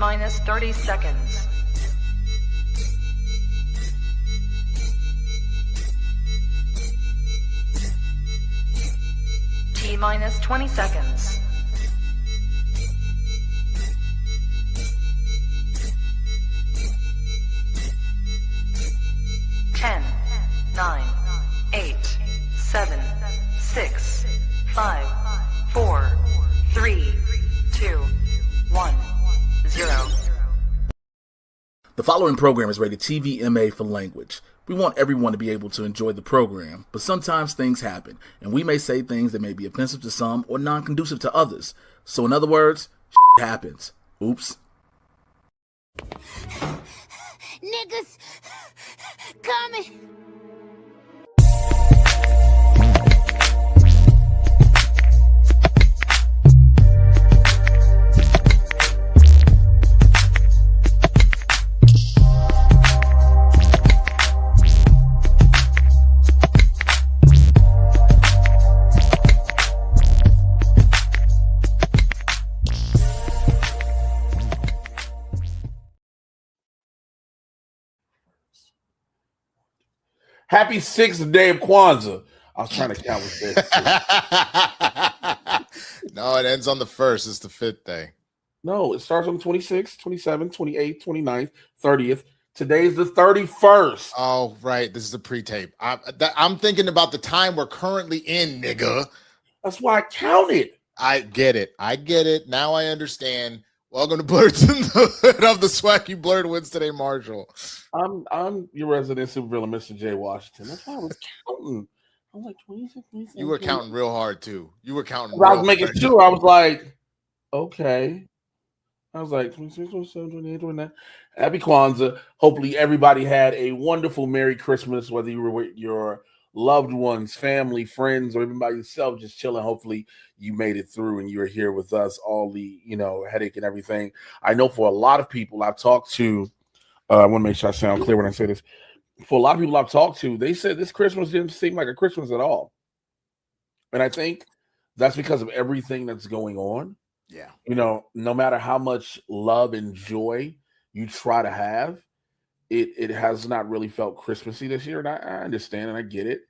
minus 30 seconds. T minus 20 seconds. Ten, 9, 8, 7, 6, 5, 4, 3, 2, 1, 0. The following program is rated TVMA for language. We want everyone to be able to enjoy the program, but sometimes things happen, and we may say things that may be offensive to some or non-conducive to others. So in other words, happens. Oops. Niggas coming. Happy 6th day of Kwanzaa. I was trying to count with this. No, it ends on the 1st. It's the 5th day. No, it starts on the 26th, 27th, 28th, 29th, 30th. Today's the 31st. Oh, right. This is a pre-tape. I'm thinking about the time we're currently in, nigga. That's why I counted. I get it. Now I understand. Welcome to Blerds in the Hood of the Swaggy Blerd Winston A. Marshall. I'm your resident supervillain, Mr. Jay Washington. That's why I was counting. I was like 26, 27. You were counting real hard too. I was making sure. I was like, okay. I was like 26, 27, 28, 29. Happy Kwanzaa. Hopefully everybody had a wonderful Merry Christmas, whether you were with your loved ones, family, friends, or even by yourself, just chilling. Hopefully you made it through and you're here with us, all the, headache and everything. I know for a lot of people I've talked to, I want to make sure I sound clear when I say this. For a lot of people I've talked to, they said this Christmas didn't seem like a Christmas at all. And I think that's because of everything that's going on. Yeah. No matter how much love and joy you try to have, it has not really felt Christmassy this year. And I understand and I get it.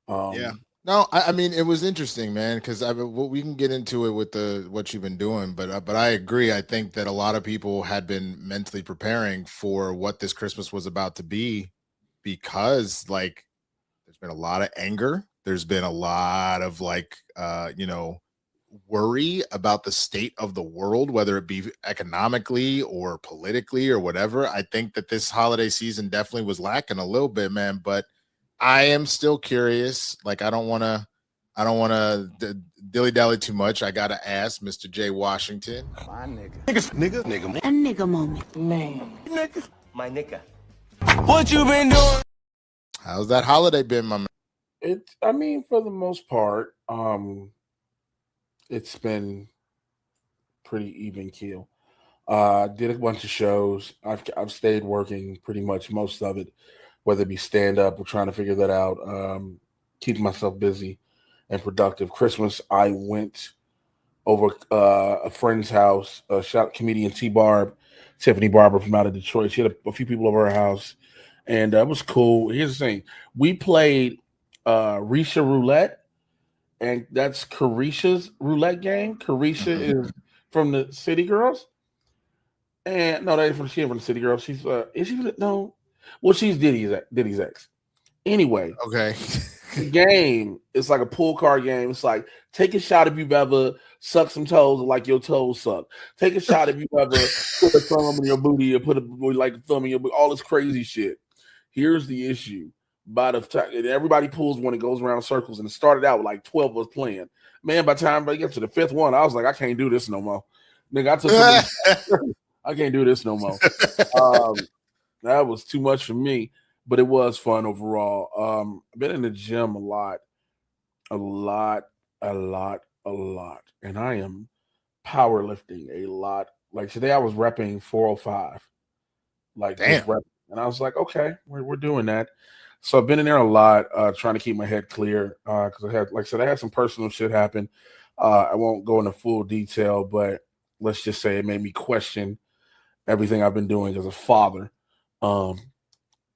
Yeah. No, I mean, it was interesting, man, because we can get into it with what you've been doing, but I agree. I think that a lot of people had been mentally preparing for what this Christmas was about to be, because there's been a lot of anger. There's been a lot of worry about the state of the world, whether it be economically or politically or whatever. I think that this holiday season definitely was lacking a little bit, man, but I am still curious. I don't want to dilly-dally too much. I got to ask Mr. Jay Washington. My nigga. A nigga moment. Man. Nigga. My nigga. What you been doing? How's that holiday been, my man? For the most part, it's been pretty even keel. Did a bunch of shows. I've stayed working pretty much most of it, whether it be stand-up or trying to figure that out, keeping myself busy and productive. Christmas, I went over a friend's house, shout comedian Tiffany Barber from out of Detroit. She had a few people over her house, and it was cool. Here's the thing. We played Risha Roulette, and that's Carisha's roulette game. Carisha is from the City Girls. And no, she ain't from the City Girls. She's is she? No. Well, she's Diddy's ex. Anyway, okay. The game is like a pool card game. It's like, take a shot if you've ever sucked some toes like your toes suck. Take a shot if you've ever put a thumb in your booty or put a thumb in your booty. All this crazy shit. Here's the issue. By the time everybody pulls one, it goes around circles, and it started out with 12 of us playing. Man, by the time I get to the 5th one, I was like, I can't do this no more. Nigga, I can't do this no more. That was too much for me, but it was fun overall. I've been in the gym a lot, and I am powerlifting a lot. Like today, I was repping 405. Damn. And I was like, okay, we're doing that. So I've been in there a lot, trying to keep my head clear because I had some personal shit happen. I won't go into full detail, but let's just say it made me question everything I've been doing as a father. And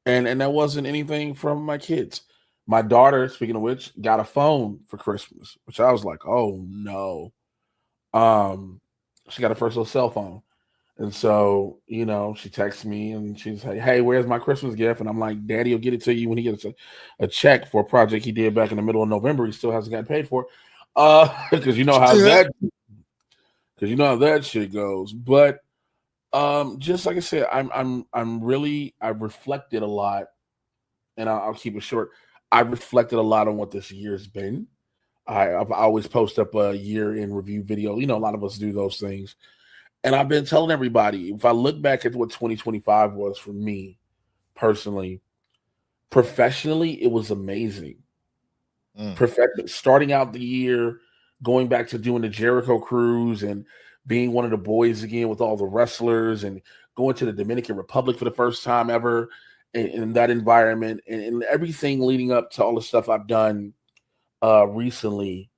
that wasn't anything from my kids. My daughter, speaking of which, got a phone for Christmas, which I was like, oh no. She got her first little cell phone. And so, she texts me and she's like, hey, where's my Christmas gift? And I'm like, Daddy will get it to you when he gets a check for a project he did back in the middle of November. He still hasn't gotten paid for. Because you know how that shit goes. But just like I said, I've reflected a lot, and I'll keep it short. I've reflected a lot on what this year's been. I've always post up a year in review video. A lot of us do those things. And I've been telling everybody, if I look back at what 2025 was for me personally, professionally, it was amazing. Starting out the year, going back to doing the Jericho cruise and being one of the boys again with all the wrestlers and going to the Dominican Republic for the first time ever in that environment and everything leading up to all the stuff I've done recently.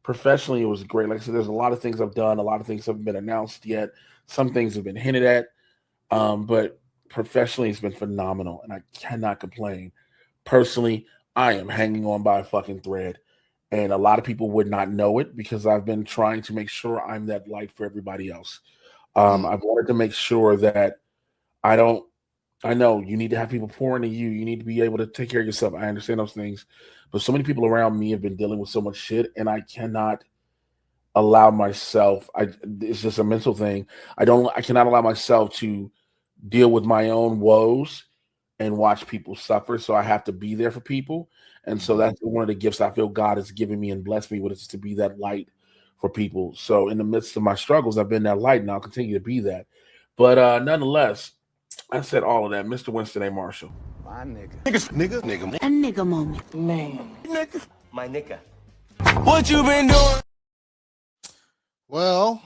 Professionally, it was great. Like I said, there's a lot of things I've done. A lot of things haven't been announced yet. Some things have been hinted at. But professionally, it's been phenomenal, and I cannot complain. Personally, I am hanging on by a fucking thread. And a lot of people would not know it because I've been trying to make sure I'm that light for everybody else. I've wanted to make sure that I know you need to have people pouring to you. You need to be able to take care of yourself. I understand those things. But so many people around me have been dealing with so much shit, and I cannot allow myself. It's just a mental thing. I cannot allow myself to deal with my own woes and watch people suffer. So I have to be there for people. And so that's one of the gifts I feel God has given me and blessed me with, is to be that light for people. So in the midst of my struggles, I've been that light, and I'll continue to be that. But nonetheless, I said all of that. Mr. Winston A. Marshall. My nigga. A nigga moment. Man. Nigga. My nigga. What you been doing? Well,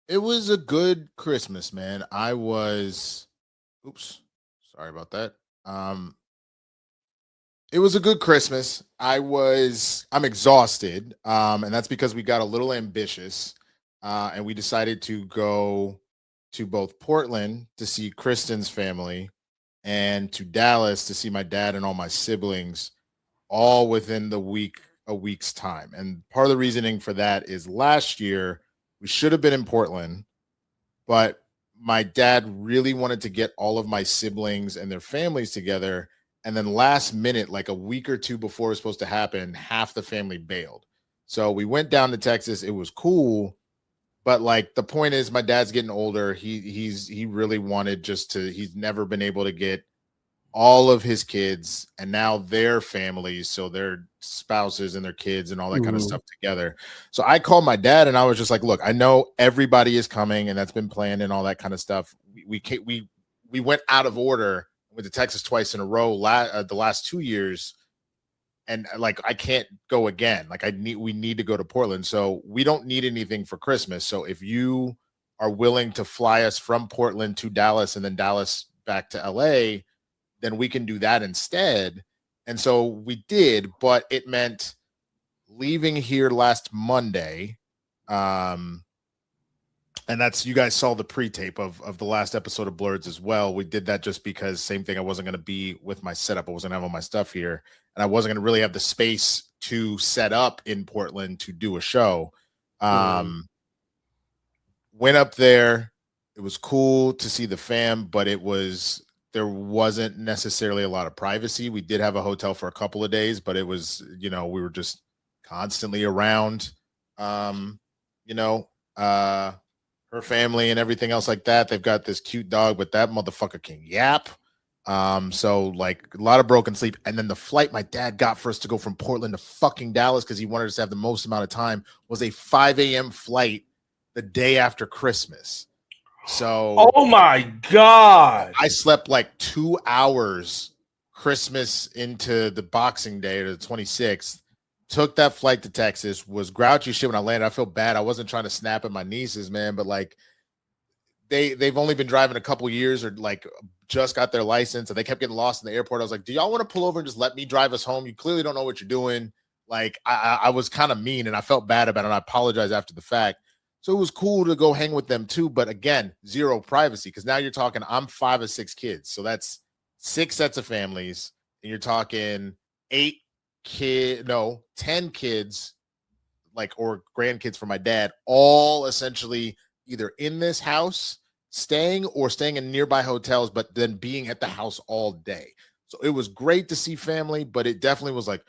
it was a good Christmas, man. Oops, sorry about that. It was a good Christmas. I'm exhausted. And that's because we got a little ambitious. And we decided to go to both Portland to see Kristen's family and to Dallas to see my dad and all my siblings, all within a week's time. And part of the reasoning for that is last year we should have been in Portland, but my dad really wanted to get all of my siblings and their families together. And then last minute, like a week or two before it was supposed to happen, half the family bailed. So we went down to Texas. It was cool. But like the point is, my dad's getting older. He really wanted he's never been able to get all of his kids and now their families, so their spouses and their kids and all that kind of stuff together. So I called my dad and I was just like, look, I know everybody is coming and that's been planned and all that kind of stuff. We went out of order. Went to Texas twice in a row the last 2 years. And like, I can't go again. Like we need to go to Portland. So we don't need anything for Christmas. So if you are willing to fly us from Portland to Dallas and then Dallas back to LA, then we can do that instead. And so we did, but it meant leaving here last Monday. And that's, you guys saw the pre-tape of the last episode of Blerds as well. We did that just because, same thing, I wasn't going to be with my setup. I wasn't going to have all my stuff here. And I wasn't going to really have the space to set up in Portland to do a show. Went up there. It was cool to see the fam, but there wasn't necessarily a lot of privacy. We did have a hotel for a couple of days, but it was, we were just constantly around, her family and everything else like that. They've got this cute dog, but that motherfucker can yap. So like a lot of broken sleep. And then the flight my dad got for us to go from Portland to fucking Dallas, because he wanted us to have the most amount of time, was a 5 a.m. flight the day after Christmas. So oh my God. I slept like 2 hours Christmas into the Boxing Day, or the 26th. Took that flight to Texas, was grouchy shit when I landed. I feel bad. I wasn't trying to snap at my nieces, man, but like they've only been driving a couple years, or like just got their license, and they kept getting lost in the airport. I was like, do y'all want to pull over and just let me drive us home? You clearly don't know what you're doing. Like I was kind of mean, and I felt bad about it. And I apologize after the fact. So it was cool to go hang with them too. But again, zero privacy, because now you're talking, I'm 5 of 6 kids. So that's 6 sets of families. And you're talking 10 kids, like, or grandkids for my dad, all essentially either in this house staying or staying in nearby hotels, but then being at the house all day. So it was great to see family, but it definitely was like,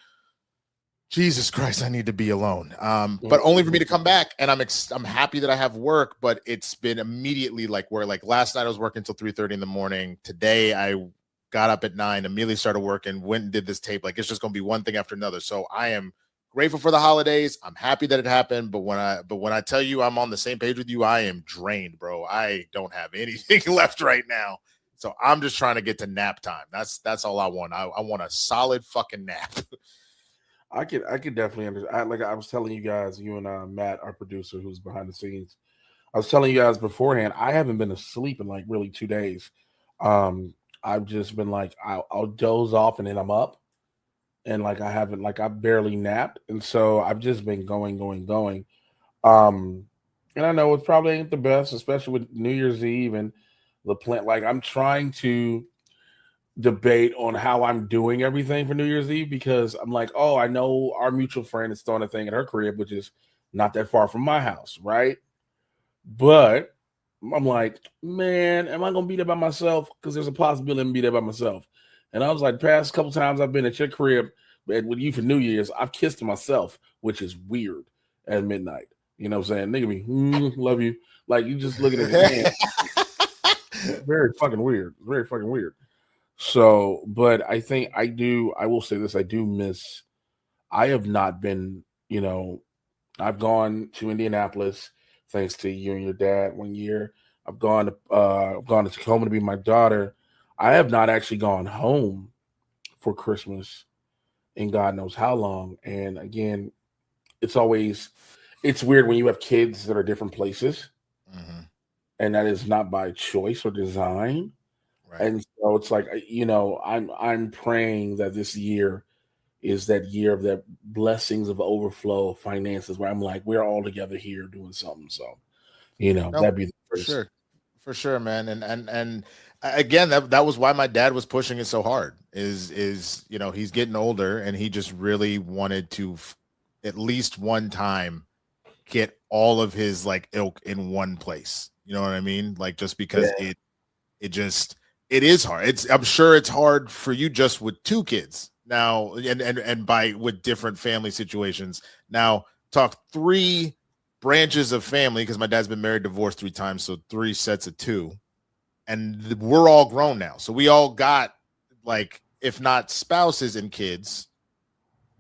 Jesus Christ, I need to be alone. But only for me to come back, and I'm happy that I have work, but it's been immediately like where, like, last night I was working until 3:30 in the morning. Today I got up at 9, immediately started working, went and did this tape. Like, it's just going to be one thing after another. So I am grateful for the holidays. I'm happy that it happened. But when I tell you I'm on the same page with you, I am drained, bro. I don't have anything left right now. So I'm just trying to get to nap time. That's all I want. I want a solid fucking nap. I could definitely understand. Like I was telling you guys, you and Matt, our producer, who's behind the scenes, I was telling you guys beforehand, I haven't been asleep in like really 2 days. I've just been like, I'll doze off and then I'm up, and like I barely napped, and so I've just been going. And I know it probably ain't the best, especially with New Year's Eve and the plan. Like, I'm trying to debate on how I'm doing everything for New Year's Eve, because I'm like, oh, I know our mutual friend is throwing a thing at her crib, which is not that far from my house, right? But I'm like, man, am I gonna be there by myself? Because there's a possibility I'm be there by myself. And I was like, past couple times I've been at your crib with you for New Year's, I've kissed myself, which is weird at midnight. You know what I'm saying? Nigga be, love you. Like, you just looking at me. Very fucking weird. Very fucking weird. So, but I think I will say this, I do miss, I have not been, I've gone to Indianapolis thanks to you and your dad one year. I've gone to Tacoma to be my daughter. I have not actually gone home for Christmas in God knows how long. And again, it's weird when you have kids that are different places. Mm-hmm. And that is not by choice or design. Right. And so it's like, I'm praying that this year is that year of the blessings of overflow of finances, where I'm like, we're all together here doing something. So, that'd be the first. For sure, man. And again, that was why my dad was pushing it so hard is, he's getting older and he just really wanted to at least one time get all of his like ilk in one place. You know what I mean? Like, just because it is hard. I'm sure it's hard for you just with 2 kids now, and with different family situations. Now, talk 3 branches of family, because my dad's been married, divorced 3 times, so 3 sets of 2, and we're all grown now. So we all got, like, if not spouses and kids,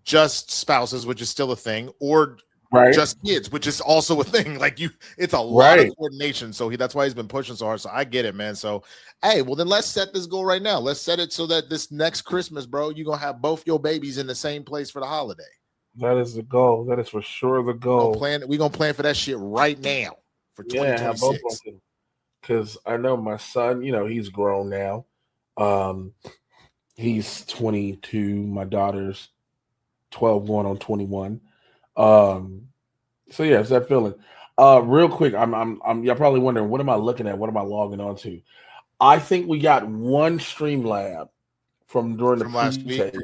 just spouses, which is still a thing, or right, just kids, which is also a thing. Like, it's a lot of coordination. So that's why he's been pushing so hard. So I get it, man. So, hey, well then let's set this goal right now. Let's set it so that this next Christmas, bro, you're gonna have both your babies in the same place for the holiday. That is the goal. That is for sure the goal. We're gonna plan for that shit right now for 2026. Because I know my son, he's grown now. He's 22. My daughter's 12, going on 21. So yeah, it's that feeling. Real quick, I'm y'all probably wondering, what am I looking at? What am I logging on to? I think we got one Streamlab from the last week.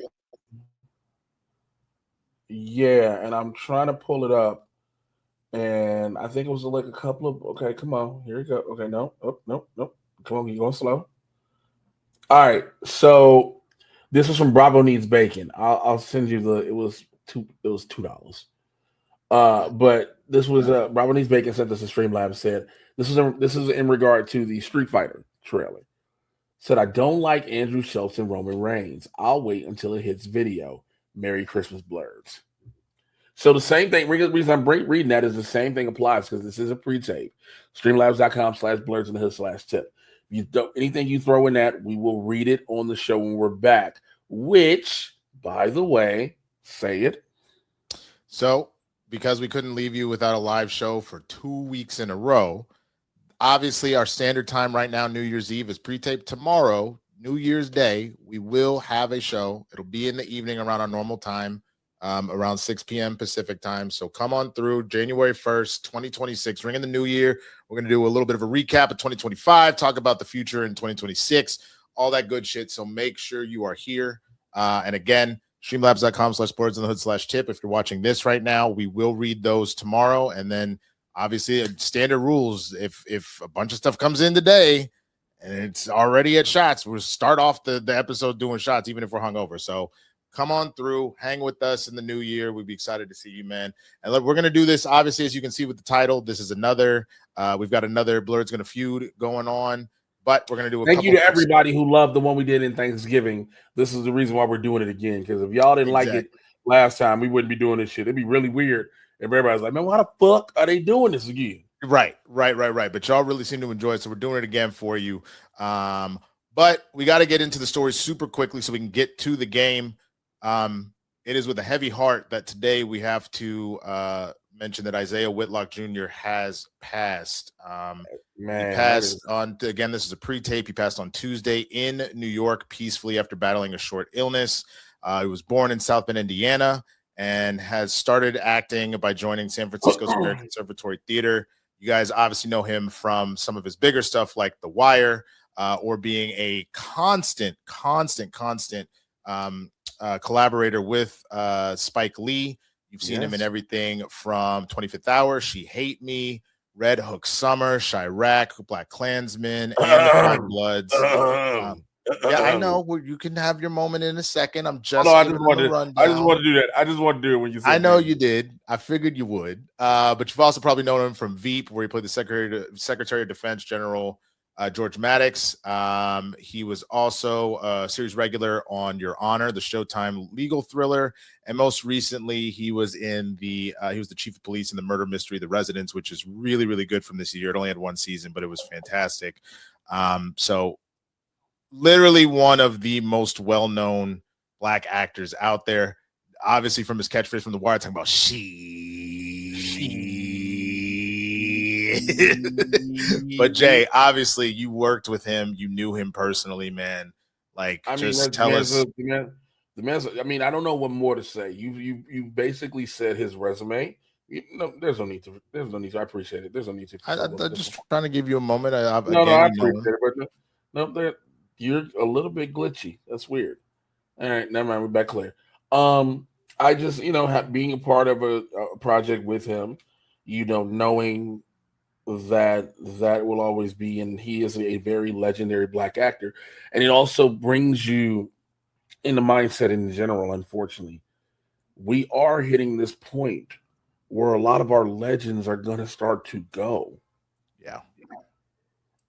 Yeah, and I'm trying to pull it up, and I think it was like a couple of. Okay, come on, here we go. Okay, no, nope. Come on, you're going slow. All right, so this is from Bravo Needs Bacon. I'll send you it was $2. But this was Bravo Needs Bacon sent us a Streamlab, said this is in regard to the Street Fighter trailer. Said, I don't like Andrew Schultz and Roman Reigns. I'll wait until it hits video. Merry Christmas, Blerds. So the same thing, the reason I'm reading that is the same thing applies, because this is a pre-tape. Streamlabs.com/blerds_tip. Anything you throw in that, we will read it on the show when we're back, which, by the way, say it. So, because we couldn't leave you without a live show for 2 weeks in a row, obviously our standard time right now, New Year's Eve, is pre-taped. Tomorrow, New Year's Day, we will have a show. It'll be in the evening around our normal time. around 6 p.m. Pacific time. So come on through January 1st, 2026, ring in the new year. We're going to do a little bit of a recap of 2025, talk about the future in 2026, all that good shit. So make sure you are here. And again, streamlabs.com/Blerds-in-the-hood/tip. If you're watching this right now, we will read those tomorrow. And then obviously standard rules. If a bunch of stuff comes in today and it's already at shots, we'll start off the episode doing shots, even if we're hungover. So come on through, hang with us in the new year. We'd be excited to see you, man. And look, we're going to do this, obviously, as you can see with the title. This is another, we've got another Blerds Gonna Feud going on, but we're going to do a Thank you to everybody who loved the one we did in Thanksgiving. This is the reason why we're doing it again, because if y'all didn't like it last time, we wouldn't be doing this shit. It'd be really weird if everybody's like, man, why the fuck are they doing this again? Right. But y'all really seem to enjoy it, so we're doing it again for you. But we got to get into the story super quickly so we can get to the game. It is with a heavy heart that today we have to mention that Isaiah Whitlock Jr. has passed. He passed on, again, this is a pre-tape. He passed on Tuesday in New York peacefully after battling a short illness. He was born in South Bend, Indiana, and has started acting by joining San Francisco's American Conservatory Theater. You guys obviously know him from some of his bigger stuff like The Wire, or being a constant collaborator with Spike Lee. You've seen him in everything from 25th Hour, She Hate Me, Red Hook Summer, Chirac, Black Klansman, and The Five Bloods. Yeah, I know. You can have your moment in a second. I'm just I just want to do that. I just want to do it when you said I know you did. I figured you would. But you've also probably known him from Veep, where he played the Secretary of Defense General George Maddox. He was also a series regular on Your Honor, the Showtime legal thriller, and most recently he was in he was the chief of police in the murder mystery The Residents, which is really, really good from this year. It only had one season, but it was fantastic. So literally one of the most well-known Black actors out there. Obviously, from his catchphrase from The Wire, talking about But Jay, obviously you worked with him, you knew him personally, man. Like, just tell us. The man's, I mean, I don't know what more to say. You basically said his resume. There's no need to. I appreciate it. There's no need to. I'm just trying to give you a moment. I appreciate it, but you're a little bit glitchy. That's weird. All right, never mind. We're back clear. I just, being a part of a project with him, knowing that will always be, and he is a very legendary Black actor, and it also brings you in the mindset in general. Unfortunately, we are hitting this point where a lot of our legends are going to start to go. Yeah.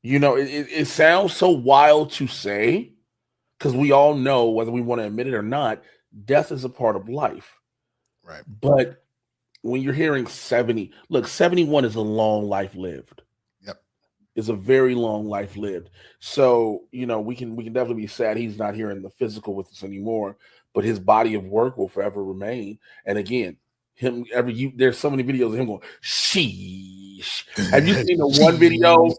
It sounds so wild to say, because we all know, whether we want to admit it or not, death is a part of life. Right. But when you're hearing 70, look, 71 is a long life lived. Yep. It's a very long life lived. So, we can definitely be sad he's not here in the physical with us anymore, but his body of work will forever remain. And again, there's so many videos of him going, sheesh. Have you seen the one video?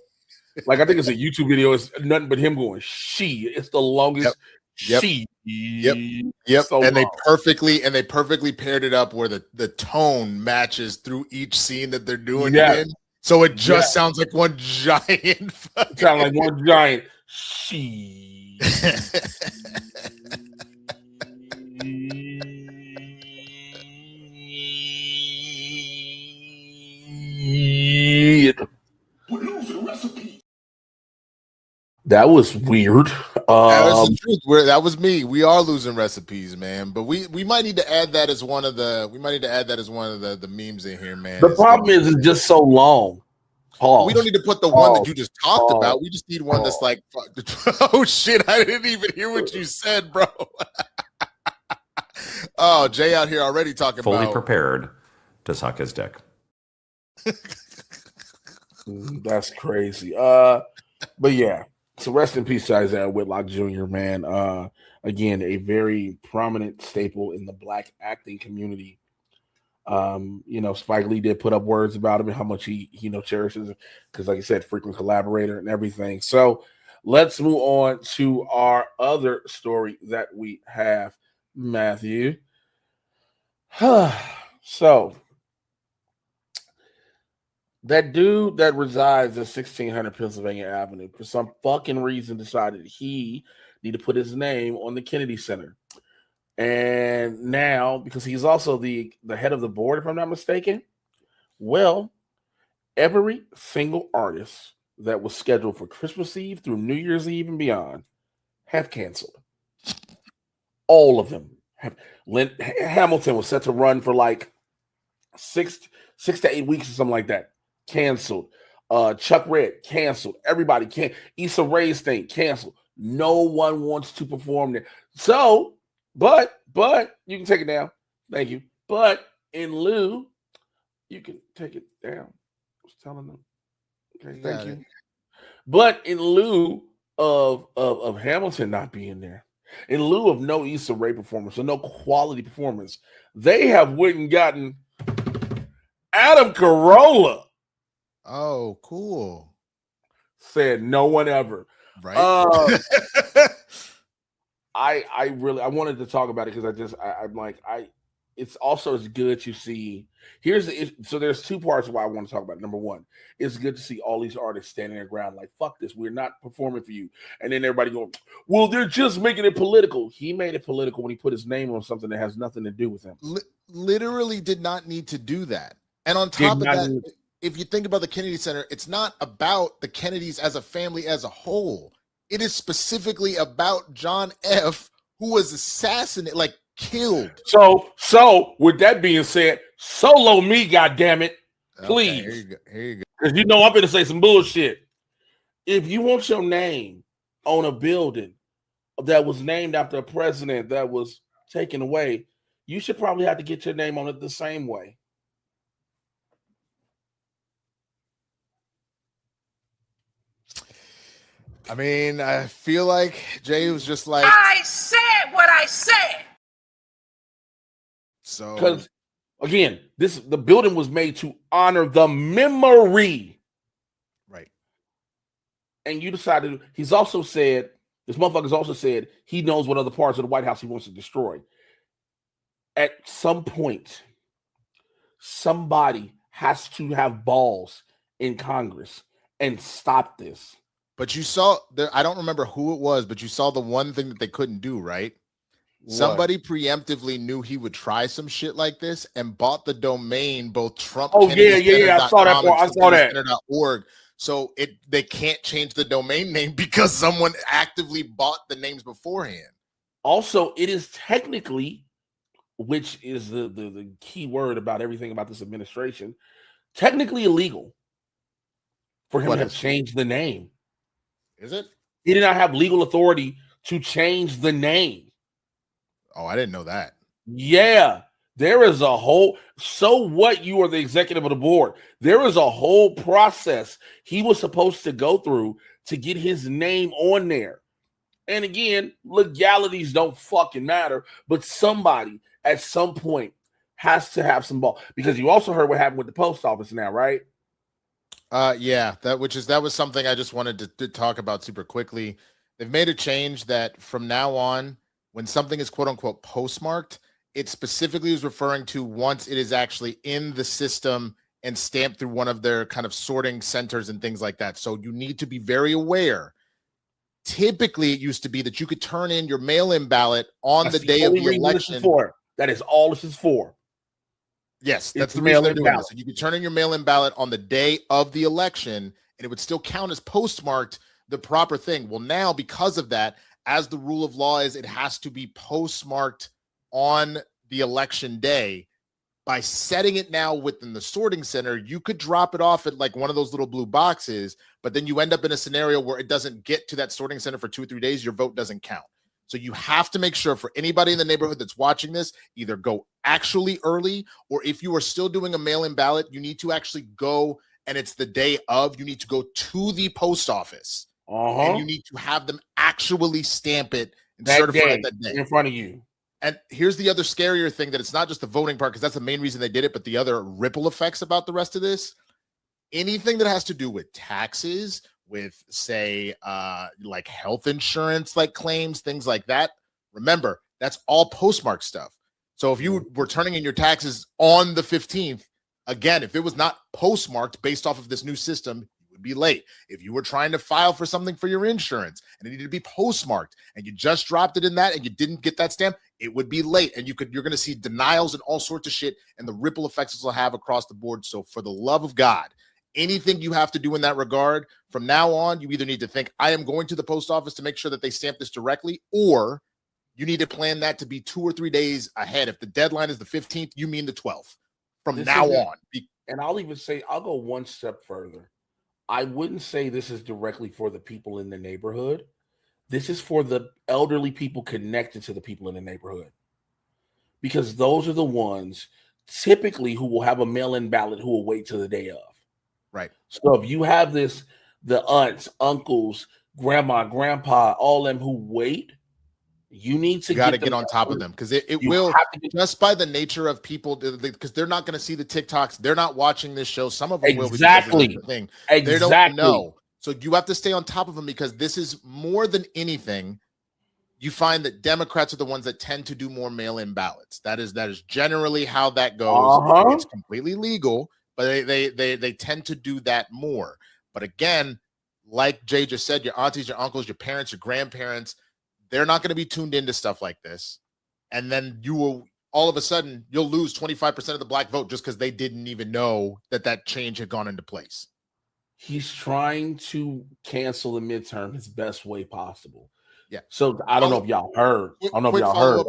Like, I think it's a YouTube video. It's nothing but him going, it's the longest. Yep. Yep. So and long. they perfectly paired it up where the tone matches through each scene that they're doing it in. So it just sounds like one giant. It sounds like one giant That was weird. That was me. We are losing recipes, man. But we might need to add that as one of the the memes in here, man. The problem is it's just so long. Pause. We don't need to put the one that you just talked about. We just need one that's like, oh shit, I didn't even hear what you said, bro. Oh, Jay out here already talking fully about prepared to suck his dick. That's crazy. But yeah. So rest in peace to Isaiah Whitlock Jr., man. Again, a very prominent staple in the Black acting community. Spike Lee did put up words about him and how much he cherishes, because, like I said, frequent collaborator and everything. So let's move on to our other story that we have, Matthew. So that dude that resides at 1600 Pennsylvania Avenue, for some fucking reason, decided he need to put his name on the Kennedy Center. And now, because he's also the head of the board, if I'm not mistaken, well, every single artist that was scheduled for Christmas Eve through New Year's Eve and beyond have canceled. All of them have. Hamilton was set to run for like six to 8 weeks or something like that. Canceled. Chuck Red canceled. Everybody can't. Issa Rae's thing canceled. No one wants to perform there. So, but you can take it down. Thank you. But in lieu, you can take it down. I was telling them. Okay, thank you. But in lieu of Hamilton not being there, in lieu of no Issa Rae performance or no quality performance, they have went and gotten Adam Carolla. Oh, cool. Said no one ever. Right. I wanted to talk about it because it's also as good to see. So there's two parts of why I want to talk about it. Number one, it's good to see all these artists standing their ground like, fuck this, we're not performing for you. And then everybody going, well, they're just making it political. He made it political when he put his name on something that has nothing to do with him. Literally did not need to do that. And on top of that, if you think about the Kennedy Center, it's not about the Kennedys as a family as a whole. It is specifically about John F., who was assassinated, like killed. So with that being said, solo me, goddammit. Please. Okay, here you go. Because you know I'm going to say some bullshit. If you want your name on a building that was named after a president that was taken away, you should probably have to get your name on it the same way. I mean, I feel like Jay was just like, I said what I said. So, because again, the building was made to honor the memory, right? And you decided. He's also said, this motherfucker's also said he knows what other parts of the White House he wants to destroy. At some point, somebody has to have balls in Congress and stop this. But you saw there, I don't remember who it was, but you saw the one thing that they couldn't do, right? What? Somebody preemptively knew he would try some shit like this and bought the domain, both Trump. Oh, yeah. I saw that part. I saw that. .org. So they can't change the domain name because someone actively bought the names beforehand. Also, it is technically, which is the key word about everything about this administration, technically illegal for him to have changed the name. Is it? He did not have legal authority to change the name. Oh, I didn't know that. Yeah. There is a whole, so what, you are the executive of the board. There is a whole process he was supposed to go through to get his name on there. And again, legalities don't fucking matter, but somebody at some point has to have some ball. Because you also heard what happened with the post office now, right? Yeah, that was something I just wanted to talk about super quickly. They've made a change that from now on, when something is quote unquote postmarked, it specifically is referring to once it is actually in the system and stamped through one of their kind of sorting centers and things like that. So you need to be very aware. Typically, it used to be that you could turn in your mail-in ballot on the day of the election. That is all this is for. Yes, that's the reason they're doing this. So you could turn in your mail-in ballot on the day of the election, and it would still count as postmarked the proper thing. Well, now, because of that, as the rule of law is, it has to be postmarked on the election day. By setting it now within the sorting center, you could drop it off at like one of those little blue boxes, but then you end up in a scenario where it doesn't get to that sorting center for 2 or 3 days. Your vote doesn't count. So you have to make sure, for anybody in the neighborhood that's watching this, either go actually early, or if you are still doing a mail-in ballot, you need to actually go, and it's the day of, you need to go to the post office, and you need to have them actually stamp it and certify it that day in front of you. And here's the other scarier thing, that it's not just the voting part, because that's the main reason they did it, but the other ripple effects about the rest of this, anything that has to do with taxes, with, say, like health insurance, like claims, things like that. Remember, that's all postmark stuff. So if you were turning in your taxes on the 15th, again, if it was not postmarked based off of this new system, you would be late. If you were trying to file for something for your insurance and it needed to be postmarked and you just dropped it in that and you didn't get that stamp, it would be late. And you're going to see denials and all sorts of shit and the ripple effects this will have across the board. So for the love of God, anything you have to do in that regard, from now on, you either need to think, I am going to the post office to make sure that they stamp this directly, or you need to plan that to be 2 or 3 days ahead. If the deadline is the 15th, you mean the 12th from now on. And I'll even say, I'll go one step further. I wouldn't say this is directly for the people in the neighborhood. This is for the elderly people connected to the people in the neighborhood. Because those are the ones typically who will have a mail-in ballot who will wait till the day of. Right. So if you have this, the aunts, uncles, grandma, grandpa, all them who wait, you need to get on top of them, because it will, just by the nature of people, because they're not going to see the TikToks. They're not watching this show. Some of them will. Exactly. They don't know. So you have to stay on top of them, because this is more than anything. You find that Democrats are the ones that tend to do more mail-in ballots. That is generally how that goes. It's completely legal, but they tend to do that more. But again, like Jay just said, your aunties, your uncles, your parents, your grandparents, they're not going to be tuned into stuff like this. And then you will, all of a sudden, you'll lose 25% of the black vote just because they didn't even know that change had gone into place. He's trying to cancel the midterm his best way possible. Yeah. So I don't know if y'all heard. I don't know if y'all heard.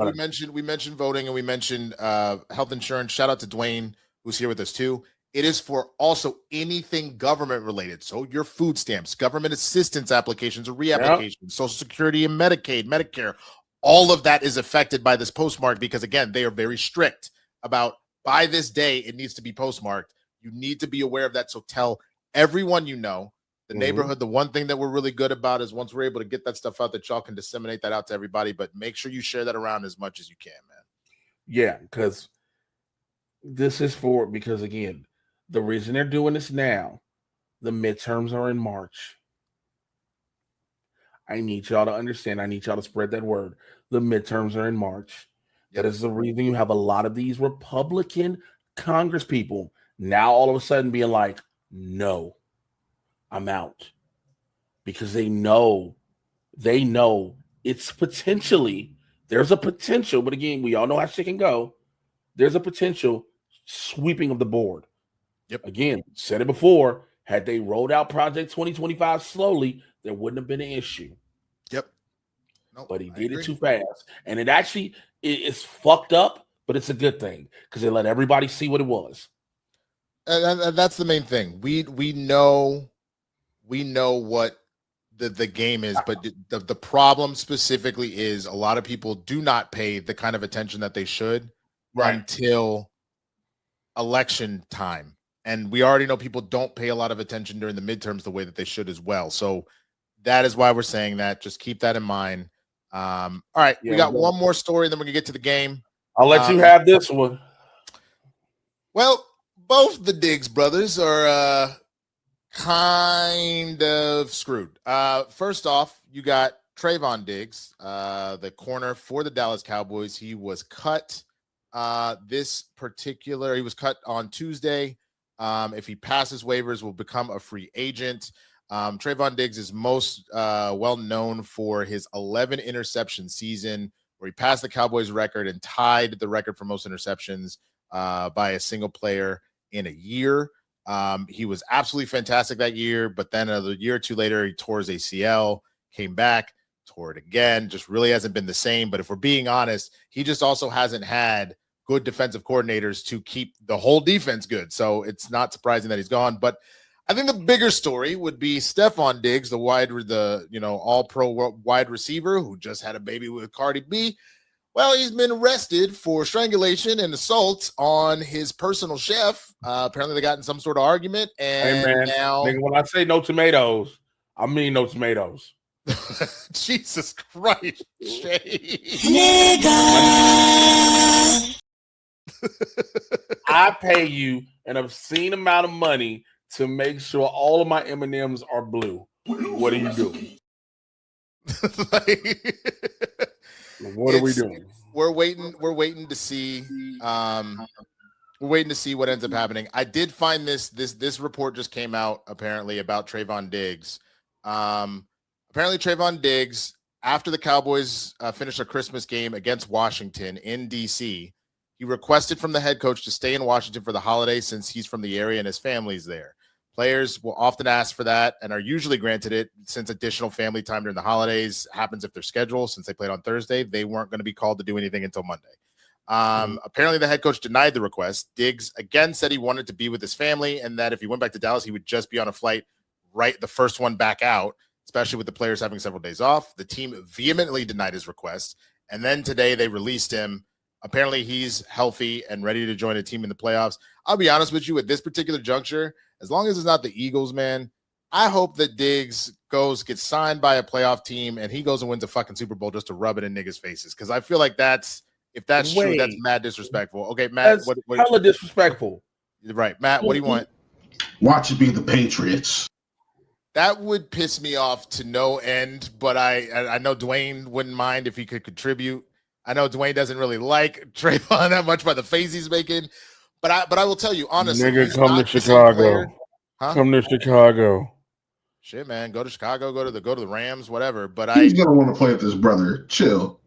We mentioned voting, and we mentioned health insurance. Shout out to Dwain, who's here with us too. It is for also anything government related. So your food stamps, government assistance applications or reapplications, Social Security and Medicaid, Medicare, all of that is affected by this postmark, because again, they are very strict about by this day, it needs to be postmarked. You need to be aware of that. So tell everyone you know, the neighborhood. The one thing that we're really good about is once we're able to get that stuff out, that y'all can disseminate that out to everybody, but make sure you share that around as much as you can, man. Yeah, because this is because again, the reason they're doing this now, the midterms are in March. I need y'all to understand. I need y'all to spread that word. The midterms are in March. That is the reason you have a lot of these Republican Congress people now all of a sudden being like, no, I'm out. Because they know it's potentially, there's a potential, but again, we all know how shit can go. There's a potential sweeping of the board. Yep. Again, said it before, had they rolled out Project 2025 slowly, there wouldn't have been an issue. Yep. Nope, but he did it too fast. And it actually it's fucked up, but it's a good thing because it let everybody see what it was. And that's the main thing. We know what the game is, but the problem specifically is a lot of people do not pay the kind of attention that they should until election time. And we already know people don't pay a lot of attention during the midterms the way that they should as well. So that is why we're saying that. Just keep that in mind. All right, we got one more story, then we're gonna get to the game. I'll let you have this one. Well, both the Diggs brothers are kind of screwed. First off, you got Trayvon Diggs, the corner for the Dallas Cowboys. He was cut he was cut on Tuesday. If he passes waivers, will become a free agent. Trayvon Diggs is most well known for his 11 interception season, where he passed the Cowboys record and tied the record for most interceptions by a single player in a year. He was absolutely fantastic that year, but then a year or two later, he tore his ACL, came back, tore it again, just really hasn't been the same. But if we're being honest, he just also hasn't had good defensive coordinators to keep the whole defense good. So it's not surprising that he's gone. But I think the bigger story would be Stefon Diggs, the all-pro wide receiver who just had a baby with Cardi B. Well, he's been arrested for strangulation and assault on his personal chef. Apparently, they got in some sort of argument, and hey man, now nigga, when I say no tomatoes, I mean no tomatoes. Jesus Christ, Shay. I pay you an obscene amount of money to make sure all of my M&Ms are blue. What are you doing? What are we doing? we're waiting to see. We're waiting to see what ends up happening. I did find this report just came out apparently about Trayvon Diggs. Apparently Trayvon Diggs, after the Cowboys finished a Christmas game against Washington in DC, he requested from the head coach to stay in Washington for the holiday since he's from the area and his family's there. Players will often ask for that and are usually granted it since additional family time during the holidays happens if they're scheduled. Since they played on Thursday, they weren't going to be called to do anything until Monday. Apparently the head coach denied the request. Diggs again said he wanted to be with his family and that if he went back to Dallas, he would just be on a flight the first one back out, especially with the players having several days off. The team vehemently denied his request. And then today they released him. Apparently he's healthy and ready to join a team in the playoffs. I'll be honest with you, at this particular juncture, as long as it's not the Eagles, man, I hope that Diggs gets signed by a playoff team and he goes and wins a fucking Super Bowl just to rub it in niggas' faces. Because I feel like if that's true, that's mad disrespectful. Okay, Matt. That's hella disrespectful. Right. Matt, what do you want? Watch it be the Patriots. That would piss me off to no end, but I know Dwain wouldn't mind if he could contribute. I know Dwain doesn't really like Trayvon that much by the face he's making, but I will tell you honestly. Nigga, come to Chicago. Huh? Come to Chicago. Shit, man. Go to Chicago, go to the Rams, whatever. But he's gonna want to play with his brother. Chill.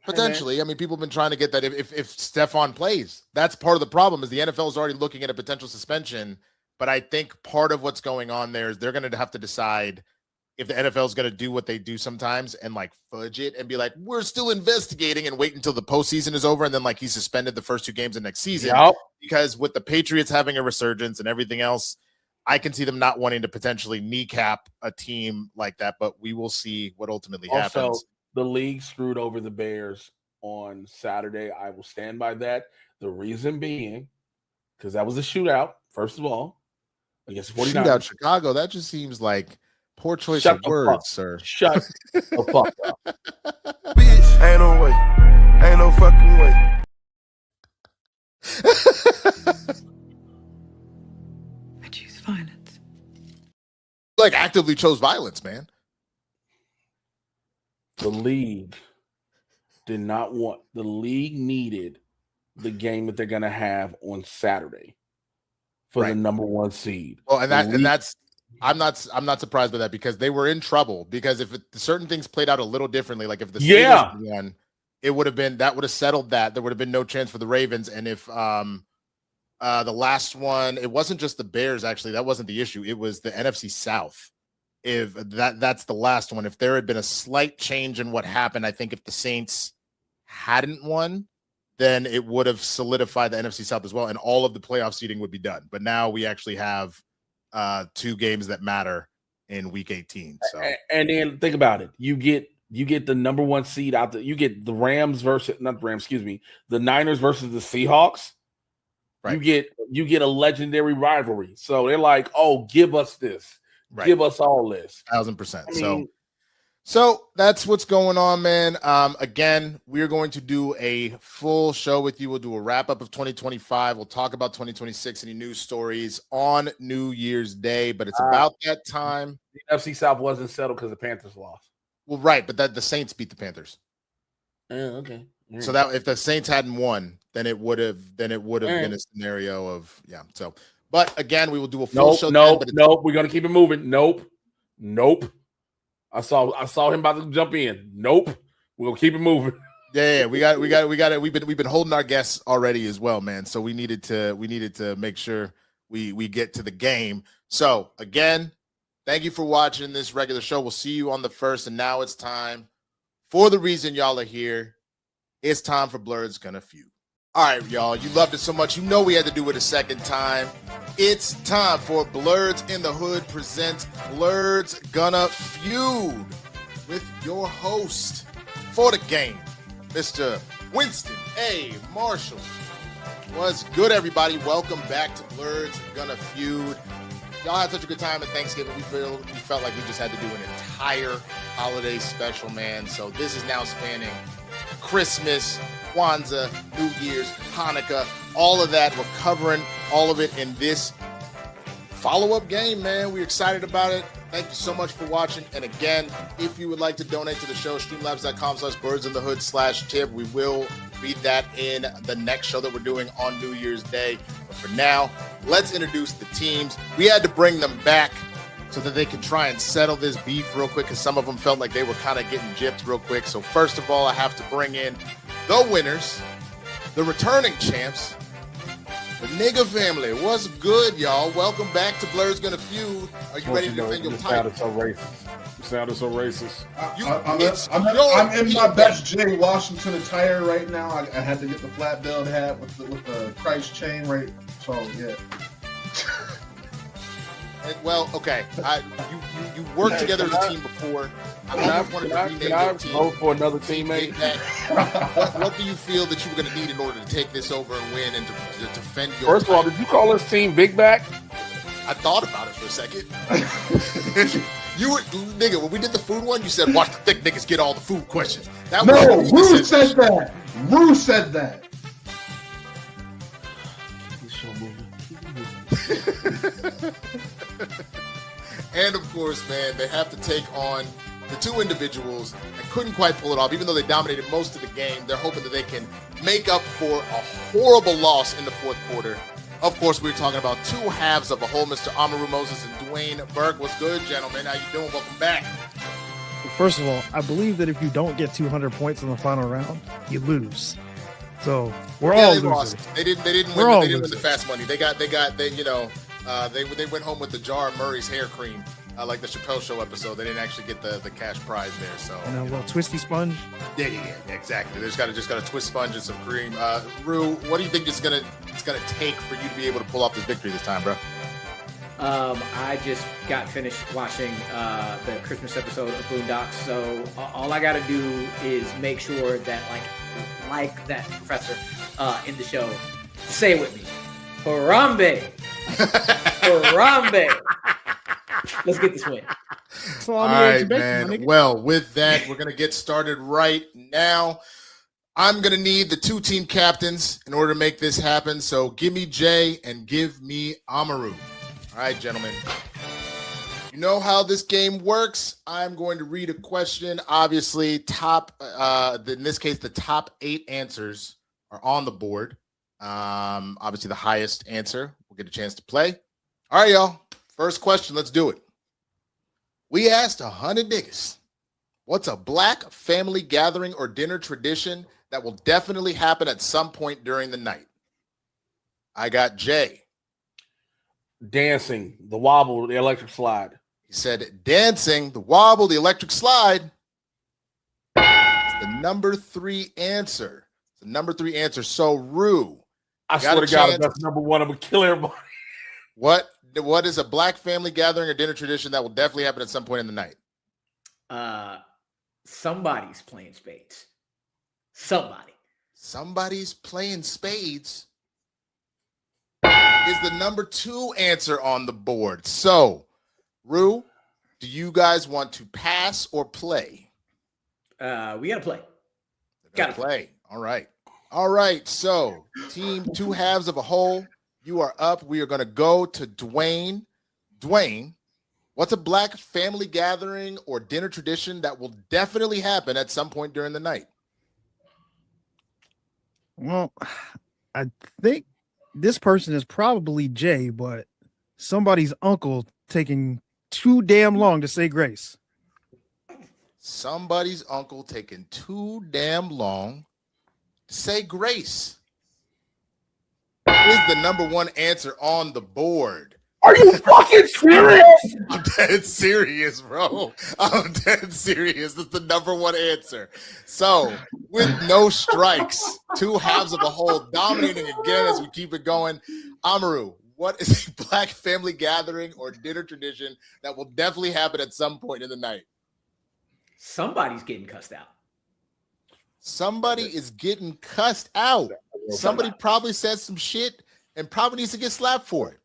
Potentially. I mean, people have been trying to get that if Stephon plays. That's part of the problem is the NFL is already looking at a potential suspension. But I think part of what's going on there is they're going to have to decide if the NFL is going to do what they do sometimes and like fudge it and be like, we're still investigating and wait until the postseason is over. And then like he's suspended the first 2 games of next season. Yep. Because with the Patriots having a resurgence and everything else, I can see them not wanting to potentially kneecap a team like that. But we will see what ultimately happens. The league screwed over the Bears on Saturday. I will stand by that. The reason being, because that was a shootout, first of all, against 49ers. Shootout Chicago, that just seems like poor choice of words, sir. Shut the fuck up. Bitch, ain't no way. Ain't no fucking way. I choose violence. Like actively chose violence, man. The league did not want the league needed the game that they're going to have on Saturday for the number 1 seed. Well, that's I'm not surprised by that because they were in trouble because if certain things played out a little differently, like if the Steelers won, it would have settled that. There would have been no chance for the Ravens. And if the last one, it wasn't just the Bears, actually, that wasn't the issue. It was the NFC South. If that's the last one, if there had been a slight change in what happened, I think if the Saints hadn't won, then it would have solidified the NFC South as well, and all of the playoff seeding would be done. But now we actually have 2 games that matter in Week 18. So, and then think about it: you get the number 1 seed out. You get the Rams versus the Niners versus the Seahawks. Right. You get a legendary rivalry. So they're like, oh, give us this. Right. Give us all this. 1,000%. So that's what's going on, man. Again, we are going to do a full show with you. We'll do a wrap up of 2025. We'll talk about 2026, any news stories on New Year's Day, but it's about that time. The NFC South wasn't settled because the Panthers lost. Well, right, but the Saints beat the Panthers. Okay. So that if the Saints hadn't won, then it would have been a scenario of So, but again, we will do a full show. Nope. We're gonna keep it moving. Nope. I saw him about to jump in. Nope. We'll keep it moving. Yeah. We got it. We've been holding our guests already as well, man. So we needed to make sure we get to the game. So again, thank you for watching this regular show. We'll see you on the 1st, and now it's time for the reason y'all are here. It's time for Blerds Gonna Feud. All right, y'all. You loved it so much. You know we had to do it a second time. It's time for Blerds in the Hood presents Blerds Gonna Feud with your host for the game, Mr. Winston A. Marshall. What's good, everybody? Welcome back to Blerds Gonna Feud. Y'all had such a good time at Thanksgiving. We felt like we just had to do an entire holiday special, man. So this is now spanning Christmas, Kwanzaa, New Year's, Hanukkah, all of that. We're covering all of it in this follow-up game, man. We're excited about it. Thank you so much for watching. And again, if you would like to donate to the show, streamlabs.com/birdsinthehood/tip. We will read that in the next show that we're doing on New Year's Day. But for now, let's introduce the teams. We had to bring them back so that they can try and settle this beef real quick, because some of them felt like they were kind of getting gypped real quick. So first of all, I have to bring in the winners, the returning champs, the nigga family. What's good, y'all? Welcome back to Blerds Gonna Feud. Are you ready to defend your title? You sounded so racist. I'm in my best Jay Washington attire right now. I had to get the flat billed hat with the Christ chain right. So yeah. Well, okay. You worked together as a team before. I almost wanted to rename your team. Vote for another teammate. What do you feel that you were going to need in order to take this over and win and to defend your First of all, did you call this team Big Back? I thought about it for a second. You were, nigga, when we did the food one, you said, watch the thick niggas get all the food questions. Rue said that. Rue said that. And of course, man, they have to take on the two individuals that couldn't quite pull it off. Even though they dominated most of the game, they're hoping that they can make up for a horrible loss in the fourth quarter. Of course, we're talking about two halves of a whole, Mr. Amaru Moses and Dwain Burke. What's good, gentlemen? How you doing? Welcome back. First of all, I believe that if you don't get 200 points in the final round, you lose. So we're all losers. Lost. They didn't win. They didn't win the fast money. They went home with the jar of Murray's hair cream, like the Chappelle Show episode. They didn't actually get the cash prize there. So and a little twisty sponge. Yeah, exactly. They just got a twist sponge and some cream. Rue, what do you think it's gonna take for you to be able to pull off this victory this time, bro? I just got finished watching the Christmas episode of Boondocks, so all I got to do is make sure that like that professor in the show, say it with me, Harambe, Harambe. Let's get this win. All right, man. Well, with that, we're gonna get started right now. I'm gonna need the two team captains in order to make this happen. So give me Jay and give me Amaru. All right, gentlemen. You know how this game works. I'm going to read a question. Obviously, in this case, the top 8 answers are on the board. Obviously, the highest answer will get a chance to play. All right, y'all. First question. Let's do it. We asked 100 niggas, what's a black family gathering or dinner tradition that will definitely happen at some point during the night? I got Jay. Dancing, the wobble, the electric slide. He said dancing, the wobble, the electric slide. It's the number 3 answer. It's the number 3 answer. So, Rue, I swear to God, if that's number 1, I'm going to kill everybody. What is a black family gathering or dinner tradition that will definitely happen at some point in the night? Somebody's playing spades. Somebody's playing spades is the number 2 answer on the board. So, Rue, do you guys want to pass or play? We gotta play. Gotta play. All right. So, team 2 halves of a whole. You are up. We are going to go to Dwain. Dwain, what's a black family gathering or dinner tradition that will definitely happen at some point during the night? Well, I think this person is probably Jay, but somebody's uncle taking too damn long to say grace. Somebody's uncle taking too damn long to say grace is the number 1 answer on the board. Are you fucking serious? I'm dead serious, bro. I'm dead serious. That's the number 1 answer. So, with no strikes, 2 halves of a whole, dominating again as we keep it going. Amaru, what is a black family gathering or dinner tradition that will definitely happen at some point in the night? Somebody's getting cussed out. Somebody is getting cussed out. Somebody probably said some shit and probably needs to get slapped for it.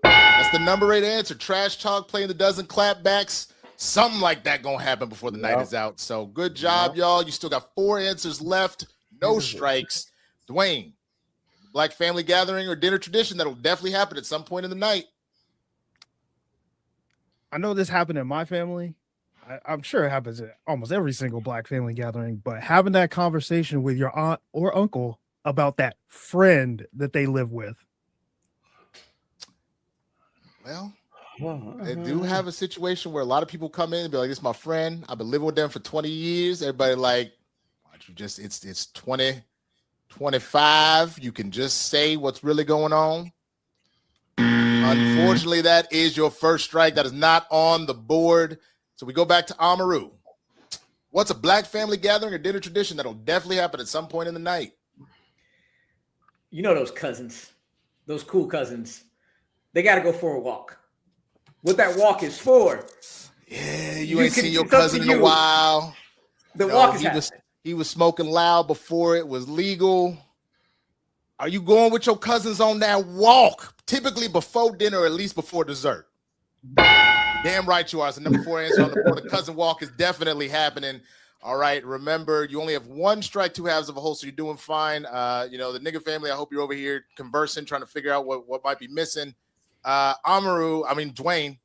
That's the number 8 answer. Trash talk, playing the dozen clapbacks. Something like that gonna happen before the night is out. So good job, y'all. You still got 4 answers left. No strikes. Dwain, black family gathering or dinner tradition that'll definitely happen at some point in the night. I know this happened in my family. I'm sure it happens at almost every single Black family gathering, but having that conversation with your aunt or uncle about that friend that they live with. Well, they do have a situation where a lot of people come in and be like, "This is my friend. I've been living with them for 20 years." Everybody like, why don't you just, it's 20, 25. You can just say what's really going on. Unfortunately, that is your first strike. That is not on the board. So we go back to Amaru. What's a Black family gathering or dinner tradition that'll definitely happen at some point in the night? You know those cousins, those cool cousins. They got to go for a walk. What that walk is for? Yeah, you ain't seen your cousin in a while. The walk is he was smoking loud before it was legal. Are you going with your cousins on that walk? Typically before dinner or at least before dessert. Damn right you are. So number 4 answer on the board. The cousin walk is definitely happening. All right. Remember, you only have 1 strike, 2 halves of a whole, so you're doing fine. The nigga family, I hope you're over here conversing, trying to figure out what might be missing. Dwain,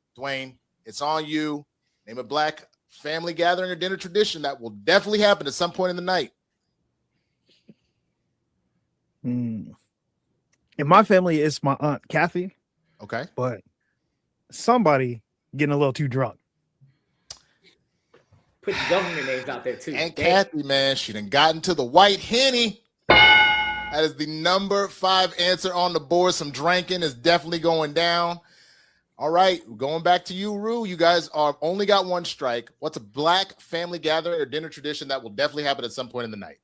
it's on you. Name a Black family gathering or dinner tradition that will definitely happen at some point in the night. In my family, it's my aunt Kathy. Okay. But somebody getting a little too drunk. Put government names out there too. And Kathy, man, she done gotten to the white Henny. That is the number 5 answer on the board. Some drinking is definitely going down. All right, going back to you, Rue. You guys are only got 1 strike. What's a Black family gathering or dinner tradition that will definitely happen at some point in the night?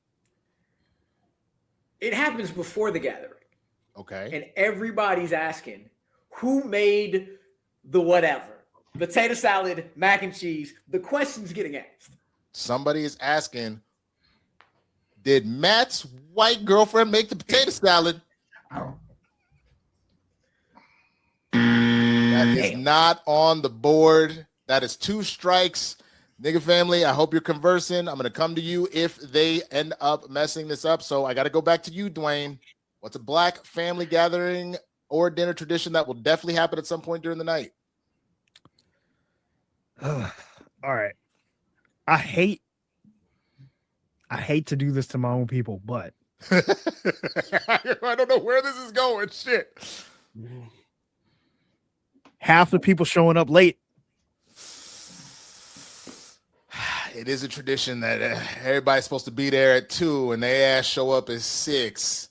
It happens before the gathering. Okay. And everybody's asking, who made the whatever? Potato salad, mac and cheese. The question's getting asked. Somebody is asking, did Matt's white girlfriend make the potato salad? That is not on the board. That is 2 strikes. Nigga family, I hope you're conversing. I'm going to come to you if they end up messing this up. So I got to go back to you, Dwain. What's a Black family gathering or dinner tradition that will definitely happen at some point during the night? All right. I hate to do this to my own people, but I don't know where this is going. Shit. Half the people showing up late. It is a tradition that everybody's supposed to be there at 2 and they ass show up at 6.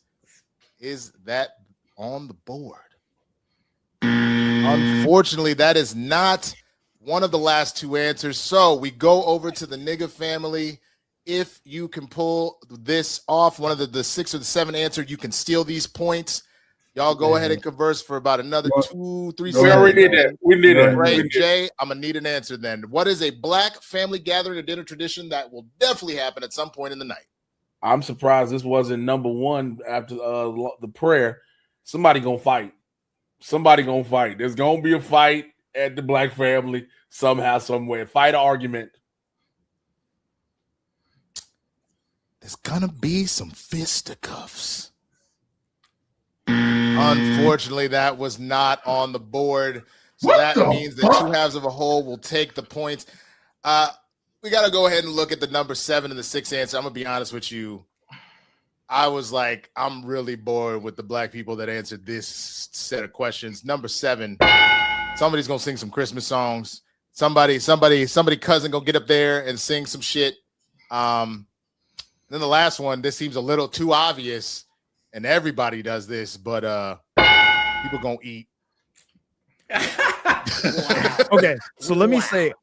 Is that on the board? Unfortunately, that is not one of the last 2 answers. So we go over to the nigga family. If you can pull this off, one of the 6 or the 7 answer, you can steal these points. Y'all go ahead and converse for about another 2-3 seconds. We already did that. We did it. Right, Jay, I'm going to need an answer then. What is a Black family gathering or dinner tradition that will definitely happen at some point in the night? I'm surprised this wasn't number 1 after the prayer. Somebody gonna fight. There's gonna be a fight at the Black family somehow, somewhere. Fight an argument. There's gonna be some fisticuffs. Unfortunately, that was not on the board. So that means that 2 halves of a whole will take the points. We got to go ahead and look at the number 7 and the 6 answer. I'm going to be honest with you. I was like, I'm really bored with the Black people that answered this set of questions. Number 7, somebody's going to sing some Christmas songs. Somebody cousin going to get up there and sing some shit. Then the last one, this seems a little too obvious. And everybody does this, but people gonna eat. Okay, so let me say,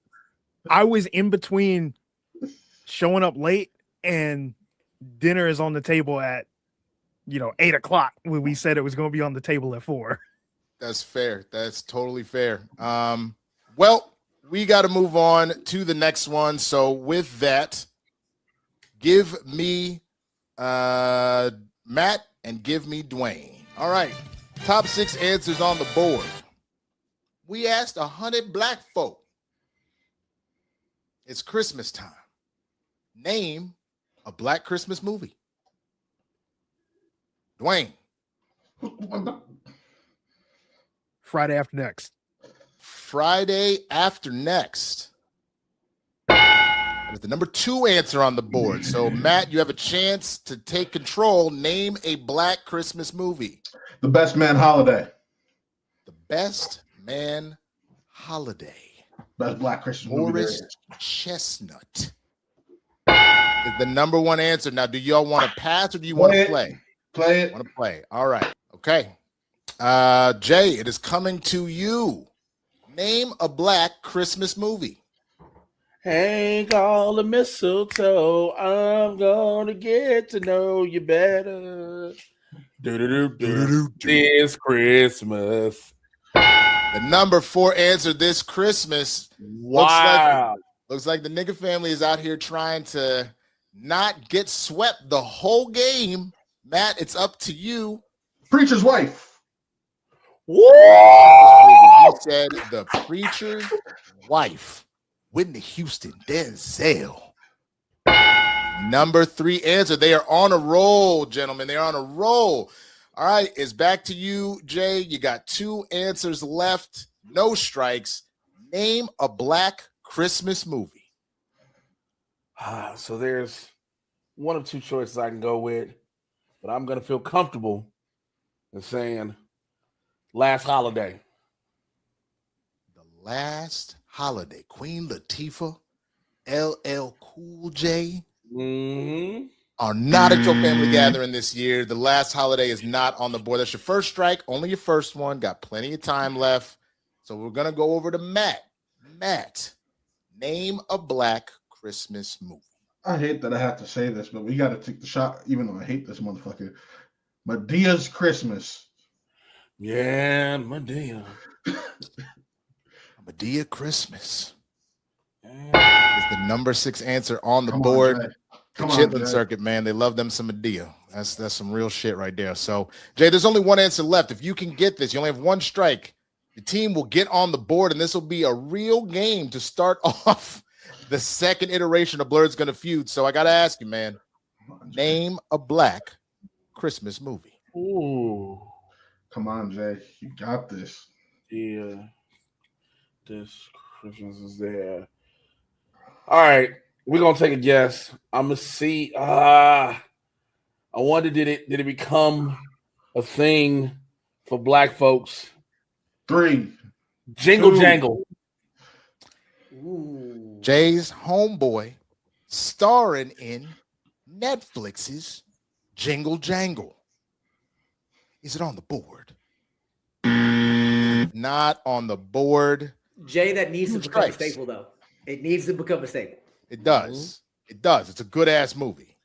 I was in between showing up late and dinner is on the table at 8 o'clock when we said it was going to be on the table at 4. That's fair. That's totally fair. Well, we got to move on to the next one. So with that, give me Matt and give me Dwain. All right. Top 6 answers on the board. We asked 100 Black folk. It's Christmas time. Name a Black Christmas movie. Dwain. Friday After Next. Friday after next. That is the number 2 answer on the board. So, Matt, you have a chance to take control. Name a Black Christmas movie. The Best Man Holiday. The Best Man Holiday. Best Black Christmas movie. Morris Chestnut is the number 1 answer. Now, do y'all want to pass or do you want to play? Play it. Want to play. All right. Okay. Jay, it is coming to you. Name a Black Christmas movie. Hang all the mistletoe. I'm gonna get to know you better. This Christmas. The number 4 answer this Christmas. Wow. Looks like the nigga family is out here trying to not get swept the whole game. Matt, it's up to you. Preacher's Wife. Woo! He said The Preacher's Wife. Whitney Houston, Denzel. Number 3 answer. They are on a roll, gentlemen. They are on a roll. All right, it's back to you, Jay. You got 2 answers left. No strikes. Name a Black Christmas movie. So there's one of 2 choices I can go with, but I'm going to feel comfortable in saying Last Holiday. The Last Holiday. Queen Latifah, LL Cool J are not at your family gathering this year. The Last Holiday is not on the board. That's your first strike. Only your first one. Got plenty of time left. So we're going to go over to Matt. Matt, name a Black Christmas movie. I hate that I have to say this, but we got to take the shot, even though I hate this motherfucker. Medea's Christmas. Yeah, Medea. Medea Christmas is the number 6 answer on the board. The Chitlin circuit, man. They love them some Medea. That's some real shit right there. So, Jay, there's only 1 answer left. If you can get this, you only have 1 strike. The team will get on the board, and this will be a real game to start off the second iteration of Blerds Gonna Feud. So I got to ask you, man, name a Black Christmas movie. Ooh. Come on, Jay. You got this. Yeah. This Christmas is there. All right. We're going to take a guess. I'm going to see. I wonder, did it become a thing for Black folks? 3. Jingle 2. Jangle. Ooh. Jay's Homeboy, starring in Netflix's Jingle Jangle. Is it on the board? Not on the board. Jay, that needs to become a staple, though. It needs to become a staple. It does. It does. It's a good-ass movie.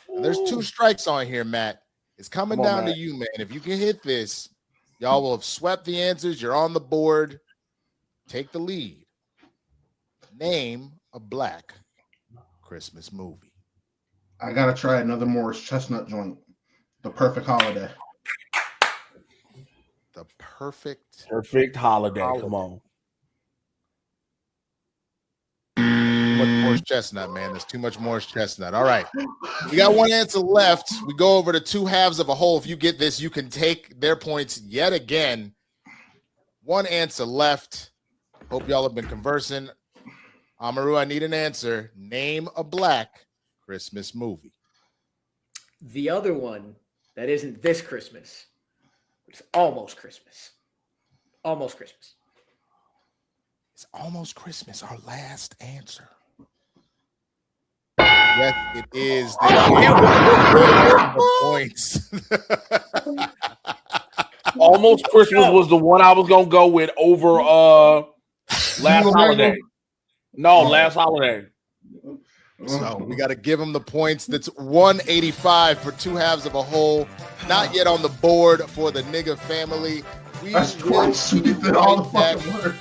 And there's 2 strikes on here, Matt. It's coming down to you, man. If you can hit this, y'all will have swept the answers. You're on the board. Take the lead. Name a Black Christmas movie. I got to try another Morris Chestnut joint. The Perfect Holiday. The Perfect Holiday. Come on. Too much Morris Chestnut, man. There's too much Morris Chestnut. All right. We got 1 answer left. We go over to 2 halves of a whole. If you get this, you can take their points yet again. 1 answer left. Hope y'all have been conversing. Amaru, I need an answer. Name a Black Christmas movie. The other one that isn't this Christmas. It's almost Christmas. Almost Christmas. It's almost Christmas. Our last answer. Yes, it is. The points. Almost Christmas was the one I was gonna go with over Last Holiday. No, Last Holiday. So we got to give them the points. That's 185 for 2 halves of a whole. Not yet on the board for the nigga family. That's twice. We did all the fucking work.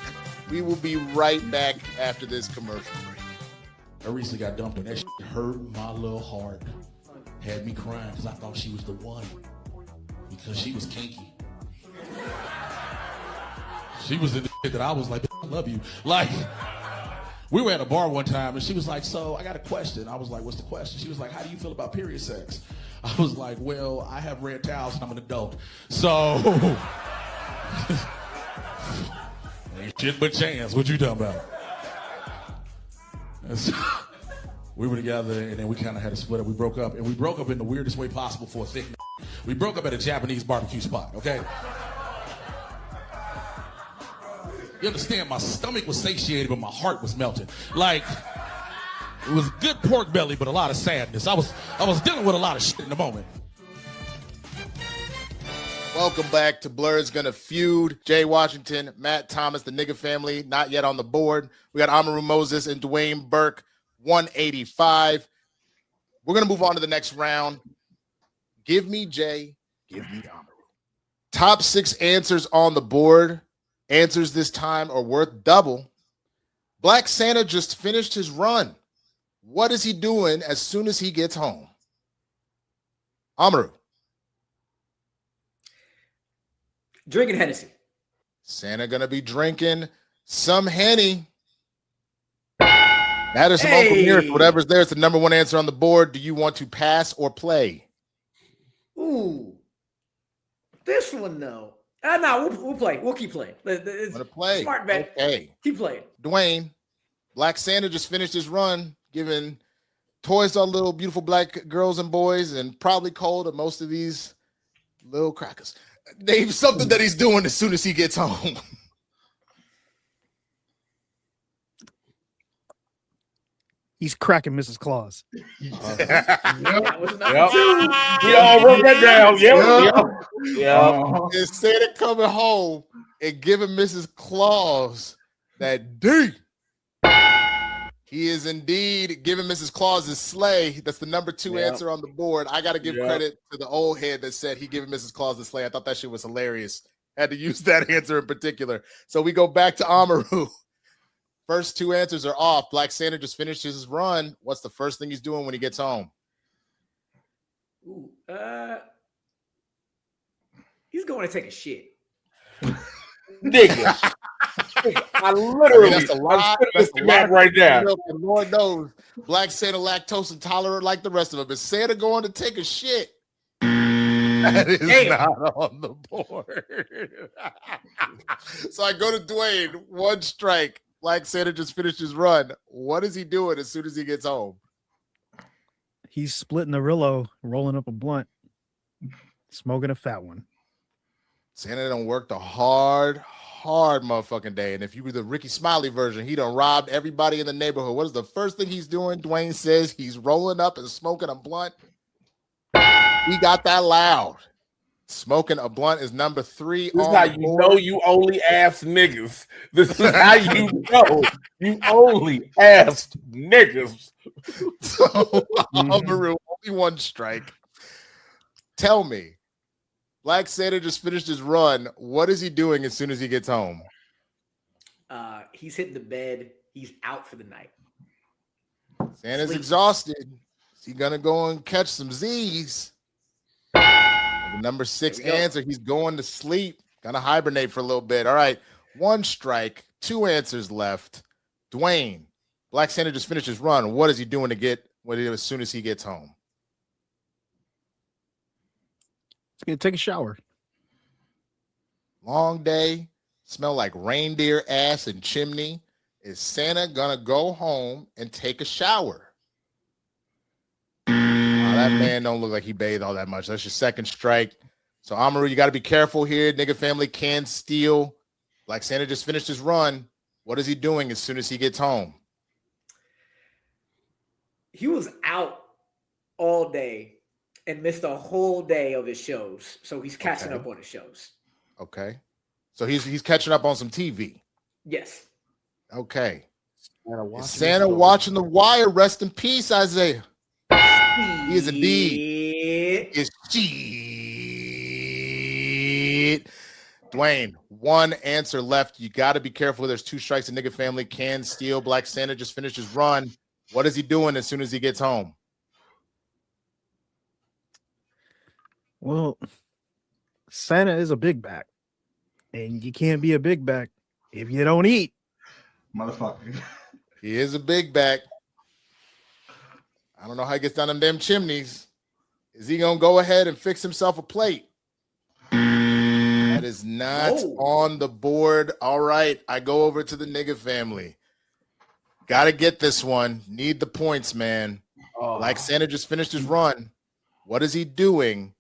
We will be right back after this commercial break. I recently got dumped and that shit hurt my little heart. Had me crying because I thought she was the one. Because she was kinky. She was in the shit that I was like, I love you. Like, we were at a bar one time and she was like, so I got a question. I was like, what's the question? She was like, how do you feel about period sex? I was like, well, I have red towels and I'm an adult. So, Ain't shit but chance. What you talking about? So, we were together, and then we kind of had a split up. We broke up, and we broke up in the weirdest way possible for a thick. We broke up at a Japanese barbecue spot. Okay. You understand? My stomach was satiated, but my heart was melting. Like, it was good pork belly, but a lot of sadness. I was dealing with a lot of shit in the moment. Welcome back to Blerds Gonna Feud. Jay Washington, Matt Thomas, the nigga family, not yet on the board. We got Amaru Moses and Dwain Burke, 185. We're gonna move on to the next round. Give me Jay, give me Amaru. Top 6 answers on the board. Answers this time are worth double. Black Santa just finished his run. What is he doing as soon as he gets home? Amaru. Drinking Hennessy. Santa gonna be drinking some Henny. That is some Uncle Nearest. Whatever's there, it's the number 1 answer on the board. Do you want to pass or play? Ooh. This one, though. No, we'll play. We'll keep playing. It's gonna play. Smart bet. Okay. Keep playing. Dwain, Black Santa just finished his run, giving toys to all little beautiful black girls and boys, and probably coal to most of these little crackers. Name something that he's doing as soon as he gets home. He's cracking Mrs. Claus. We all wrote that down. Yeah. Is Santa coming home and giving Mrs. Claus that D? He is indeed giving Mrs. Claus's sleigh. That's the number 2 answer on the board. I got to give credit to the old head that said he giving Mrs. Claus the sleigh. I thought that shit was hilarious. Had to use that answer in particular. So we go back to Amaru. First 2 answers are off. Black Santa just finished his run. What's the first thing he's doing when he gets home? Ooh, he's going to take a shit. Nigga. I literally, that's a lot. That's a lot right there. Lord knows, Black Santa lactose intolerant like the rest of them. Is Santa going to take a shit? That is not on the board. So I go to Dwain. 1 strike. Black Santa just finished his run. What is he doing as soon as he gets home? He's splitting the Rillo, rolling up a blunt, smoking a fat one. Santa done worked a hard motherfucking day. And if you were the Ricky Smiley version, he done robbed everybody in the neighborhood. What is the first thing he's doing? Dwain says he's rolling up and smoking a blunt. He got that loud. Smoking a blunt is number 3. This is how you know you only ask niggas. This is how you know you only asked niggas. So, Amaru, only 1 strike. Tell me, Black Santa just finished his run. What is he doing as soon as he gets home? He's hitting the bed. He's out for the night. Santa's exhausted. Is he gonna go and catch some Z's? The number 6 answer, he's going to sleep. Gonna hibernate for a little bit. All right, 1 strike, 2 answers left. Dwain, Black Santa just finished his run. What is he doing to get as soon as he gets home? He's gonna take a shower. Long day, smell like reindeer ass and chimney. Is Santa gonna go home and take a shower? That man don't look like he bathed all that much. That's your 2nd strike. So Amaru, you got to be careful here. Nigga family can steal. Black Santa just finished his run. What is he doing as soon as he gets home? He was out all day and missed a whole day of his shows. So he's catching up on his shows. Okay. So he's catching up on some TV. Yes. Okay. Santa watching The Wire. Rest in peace, Isaiah. He is indeed. It's shit. Dwain, 1 answer left. You got to be careful. There's 2 strikes. The nigga family can steal. Black Santa just finished his run. What is he doing as soon as he gets home? Well, Santa is a big back, and you can't be a big back if you don't eat. Motherfucker. He is a big back. I don't know how he gets down them damn chimneys. Is he gonna go ahead and fix himself a plate? That is is not on the board. All right, I go over to the nigga family. Got to get this one. Need the points, man. Like Santa just finished his run. What is he doing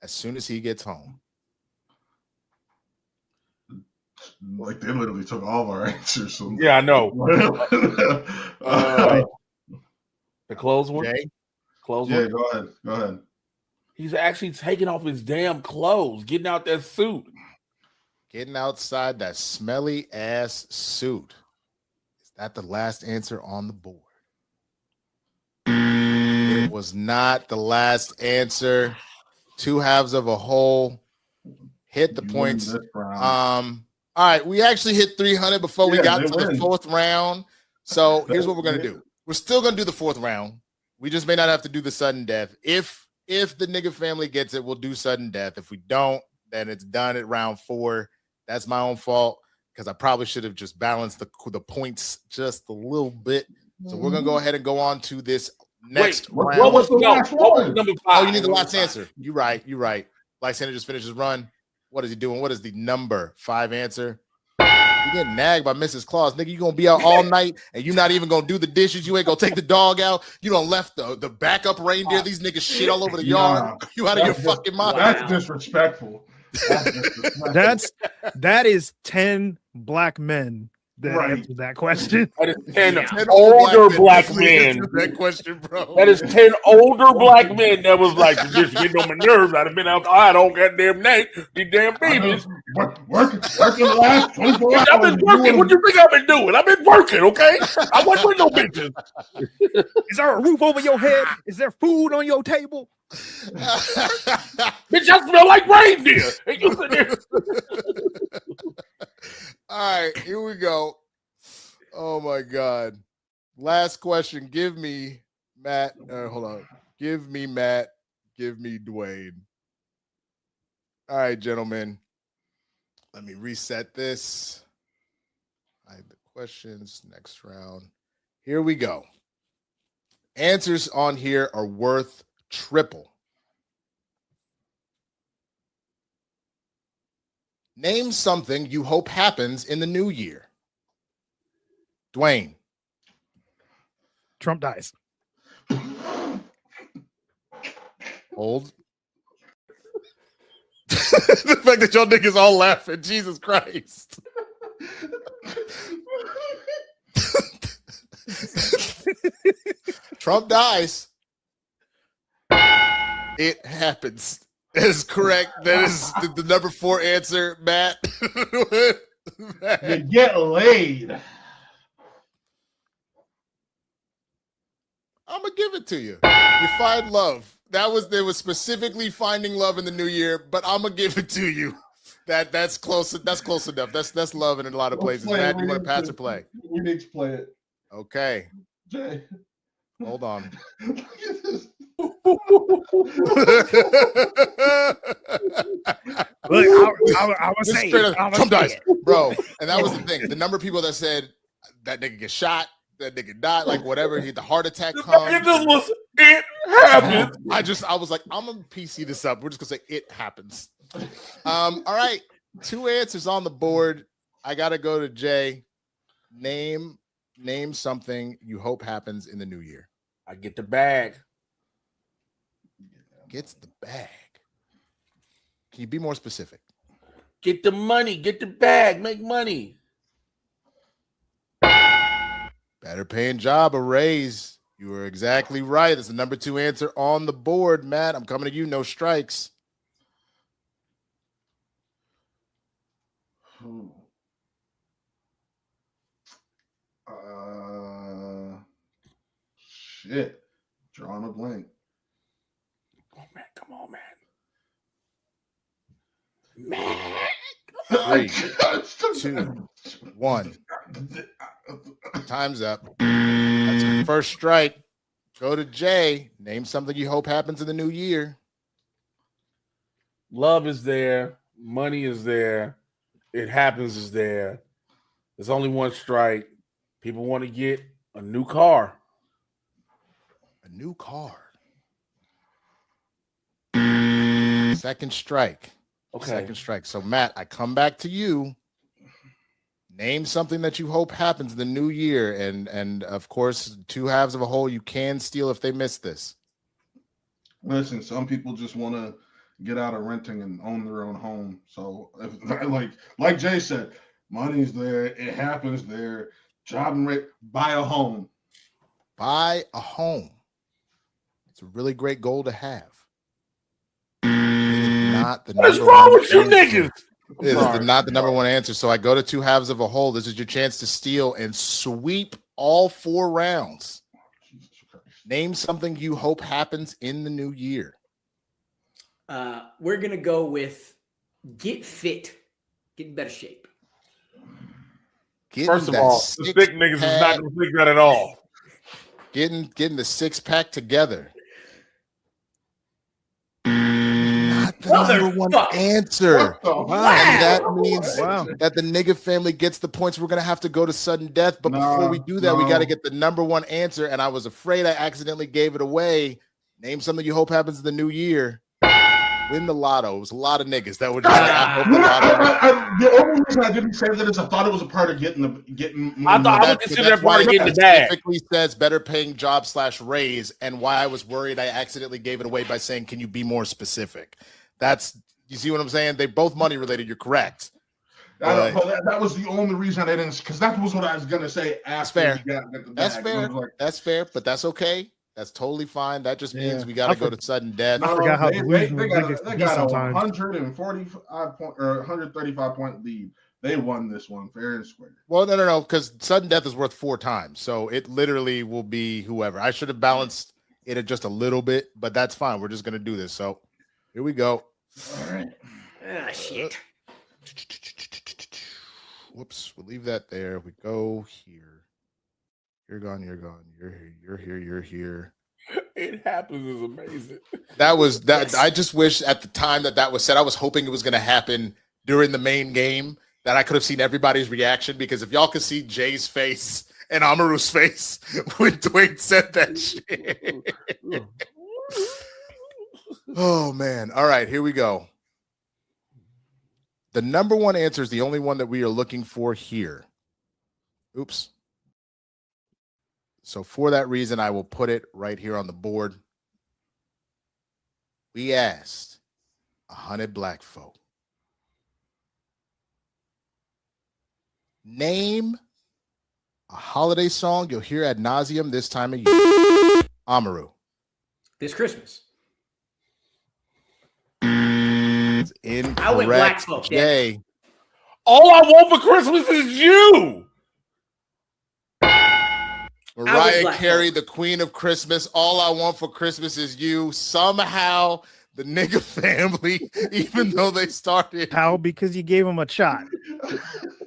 as soon as he gets home? Like they literally took all of our answers. So. Yeah, I know. The clothes one. Jay? Clothes yeah, one. go ahead. Go ahead. He's actually taking off his damn clothes, getting out that suit. Getting outside that smelly ass suit. Is that the last answer on the board? It was not the last answer. Two halves of a whole. Hit the points. All right, we actually hit 300 before we got to the fourth round. So here's what we're gonna do. We're still gonna do the fourth round. We just may not have to do the sudden death. If the nigga family gets it, we'll do sudden death. If we don't, then it's done at round 4. That's my own fault because I probably should have just balanced the points just a little bit. So we're gonna go ahead and go on to this next round. What was number 5? Oh, you need the last answer. You're right. Like Santa just finished his run. What is he doing? What is the number 5 answer? You getting nagged by Mrs. Claus. Nigga, you gonna be out all night and you not even gonna do the dishes. You ain't gonna take the dog out. You done left the backup reindeer. These niggas shit all over the yard. You out of your fucking mind. That's disrespectful. That is 10 black men that answered that question. That is 10 older black men. That question, bro. That is 10 older black men that was like, just getting on my nerves. I'd have been outside all goddamn night. These damn babies. Working the last 24 hours. I've been working. What you think I've been doing? I've been working, okay? I wasn't with no bitches. Is there a roof over your head? Is there food on your table? Bitch, I smell like reindeer. And you sit there. All right, here we go. Oh my God. Last question. Give me Matt. Hold on. Give me Matt. Give me Dwain. All right, gentlemen. Let me reset this. Hide the questions. Next round. Here we go. Answers on here are worth triple. Name something you hope happens in the new year. Dwain. Trump dies. Hold. The fact that y'all niggas all laughing. Jesus Christ. Trump dies. It happens. That is correct. That is the number 4 answer, Matt. You get laid. I'm gonna give it to you. You find love. They was specifically finding love in the new year, but I'm gonna give it to you. That's close. That's close enough. That's love in a lot of places. Matt, you want to pass or play? We need to play it. Okay. Jay. Hold on. Look at this. Look, I was saying, Trump dies, bro. And that was the thing. The number of people that said that nigga get shot, that nigga died, like whatever, he had the heart attack come. It happened. I was like, I'm gonna PC this up. We're just gonna say it happens. All right, 2 answers on the board. I gotta go to Jay. Name something you hope happens in the new year. I get the bag. Gets the bag. Can you be more specific? Get the money. Get the bag. Make money. Better paying job, a raise. You were exactly right. It's the number 2 answer on the board, Matt. I'm coming to you. No strikes. Shit. Drawing a blank. Oh man, come on, man. Man. 3, 2, 1. Time's up. That's your first strike. Go to Jay. Name something you hope happens in the new year. Love is there. Money is there. It happens is there. There's only one strike. People want to get a new car. A new car. Second strike. Okay. Second strike. So Matt, I come back to you. Name something that you hope happens in the new year, and of course, two halves of a whole you can steal if they miss this. Listen, some people just want to get out of renting and own their own home. So, like Jay said, money's there. It happens there. Job and rate. Buy a home. Buy a home. It's a really great goal to have. Not the What's wrong with you niggas? It is not the number one answer. So I go to two halves of a whole. This is your chance to steal and sweep all 4 rounds. Name something you hope happens in the new year. We're going to go with get fit. Get in better shape. First of all, the thick niggas is not going to think that at all. Getting the 6-pack together. The number one answer. Wow. And that means that the nigga family gets the points. We're gonna have to go to sudden death. But before we do that, we got to get the number one answer. And I was afraid I accidentally gave it away. Name something you hope happens in the new year. Win the lotto. It was a lot of niggas that would just say, I hope the lotto. The only reason I didn't say that is I thought it was a part of getting. I thought I would consider that part of getting the bag. Specifically says better paying job / raise, and why I was worried I accidentally gave it away by saying, can you be more specific? That's, you see what I'm saying? They both money related. You're correct. That was the only reason I didn't, because that was what I was gonna say. That's fair. That's fair. That's fair, but that's okay. That's totally fine. That just means we got to go to sudden death. I forgot how they got a 145 point or 135 point lead. They won this one fair and square. Well, no, because sudden death is worth 4 times, so it literally will be whoever. I should have balanced it at just a little bit, but that's fine. We're just gonna do this. So here we go. All right. Shit. Whoops. We'll leave that there. We go here. You're gone. You're gone. You're here. You're here. You're here. It happens is amazing. That was that. I just wish at the time that was said, I was hoping it was going to happen during the main game, that I could have seen everybody's reaction, because if y'all could see Jay's face and Amaru's face when Dwain said that shit. Oh, man. All right, here we go. The number one answer is the only one that we are looking for here. Oops. So for that reason, I will put it right here on the board. We asked 100 black folk. Name a holiday song you'll hear ad nauseum this time of year. Amaru. This Christmas. Incorrect. I went black folk. Jay. All I want for Christmas is you. Mariah Carey, the queen of Christmas. All I want for Christmas is you. Somehow, the nigga family, even though they started. How? Because you gave him a shot.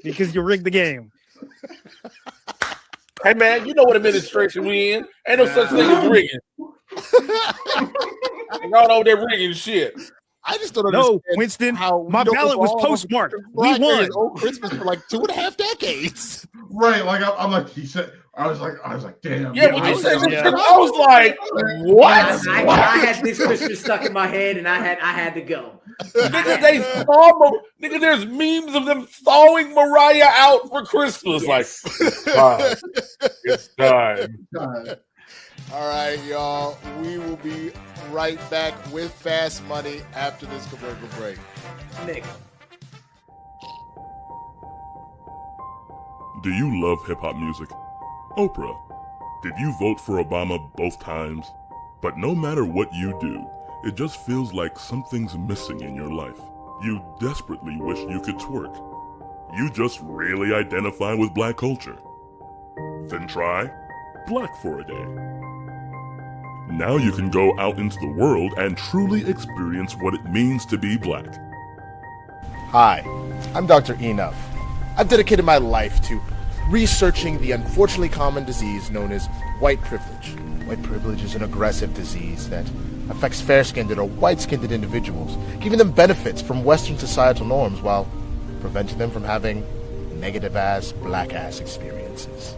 Because you rigged the game. Hey, man, you know what administration we in. Ain't no such thing as rigging. Y'all over there rigging shit. I just don't understand. No, Winston, my ballot was postmarked. We won. Old Christmas for like 2.5 decades. Right, like I'm like he said. I was like, damn. Yeah, when you said I was like, what? I had this Christmas stuck in my head, and I had to go. Nigga, there's memes of them thawing Mariah out for Christmas. Yes. Like, it's time. All right, y'all. We will be right back with Fast Money after this commercial break. Nick. Do you love hip-hop music? Oprah, did you vote for Obama both times? But no matter what you do, it just feels like something's missing in your life. You desperately wish you could twerk. You just really identify with black culture. Then try Black for a Day. Now you can go out into the world and truly experience what it means to be black. Hi, I'm Dr. Enough. I've dedicated my life to researching the unfortunately common disease known as white privilege. White privilege is an aggressive disease that affects fair-skinned or white-skinned individuals, giving them benefits from Western societal norms while preventing them from having negative-ass, black-ass experiences.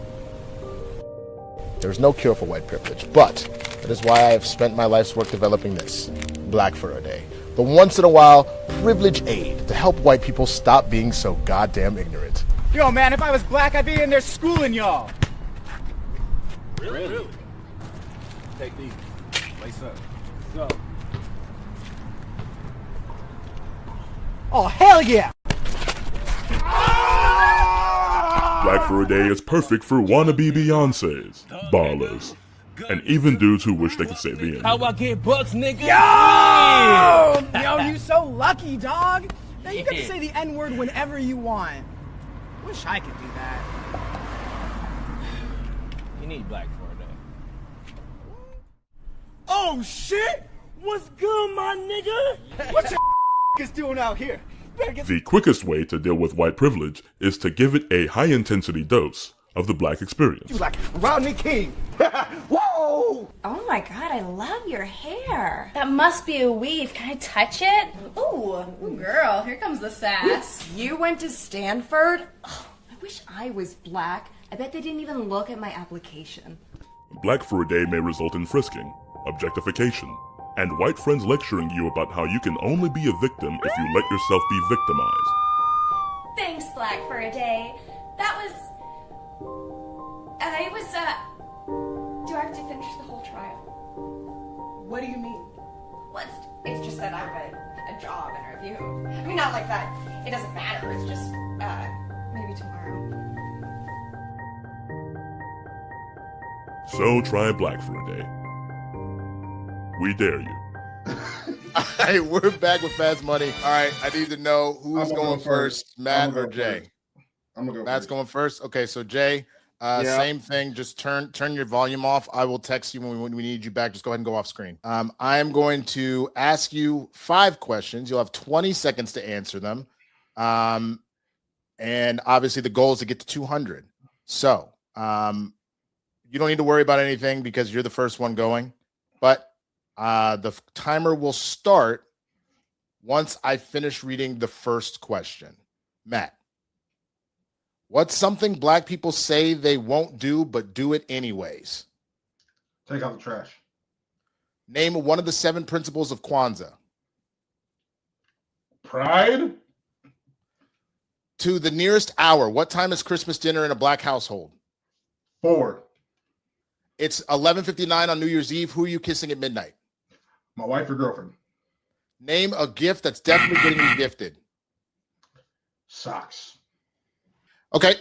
There is no cure for white privilege, but that is why I have spent my life's work developing this, Black for a Day, the once in a while privilege aid to help white people stop being so goddamn ignorant. Yo, man, if I was black, I'd be in there schooling y'all. Really? Take these. Lace up. Go. Oh, hell yeah! Black for a Day is perfect for wannabe Beyoncés, ballers, and even dudes who wish they could say the N. How about get bucks, nigga? Yo! Yo, you so lucky, dog. Now you get to say the N-word whenever you want. Wish I could do that. You need black for a day. Oh, shit! What's good, my nigga? What your is doing out here? The quickest way to deal with white privilege is to give it a high-intensity dose of the black experience. You like Rodney King. Whoa! Oh my god, I love your hair. That must be a weave. Can I touch it? Ooh, girl, here comes the sass. You went to Stanford? Oh, I wish I was black. I bet they didn't even look at my application. Black for a Day may result in frisking, objectification, and white friends lecturing you about how you can only be a victim if you let yourself be victimized. Thanks, Black for a Day. That was... Do I have to finish the whole trial? What do you mean? Well, it's just that I have a job interview. I mean, not like that. It doesn't matter. It's just, maybe tomorrow. So try Black for a Day. We dare you. All right, we're back with Fast Money. All right, I need to know who's going first, Matt or Jay? I'm gonna go. Matt's going first. Okay, so Jay, same thing. Just turn your volume off. I will text you when we need you back. Just go ahead and go off screen. I am going to ask you 5 questions. You'll have 20 seconds to answer them. And obviously the goal is to get to 200. So you don't need to worry about anything because you're the first one going. But the timer will start once I finish reading the first question. Matt, what's something black people say they won't do but do it anyways? Take out the trash. Name one of the 7 principles of Kwanzaa. Pride. To the nearest hour, what time is Christmas dinner in a black household? 4. It's 11:59 on New Year's Eve. Who are you kissing at midnight? My wife or girlfriend. Name a gift that's definitely getting regifted. Socks. Okay,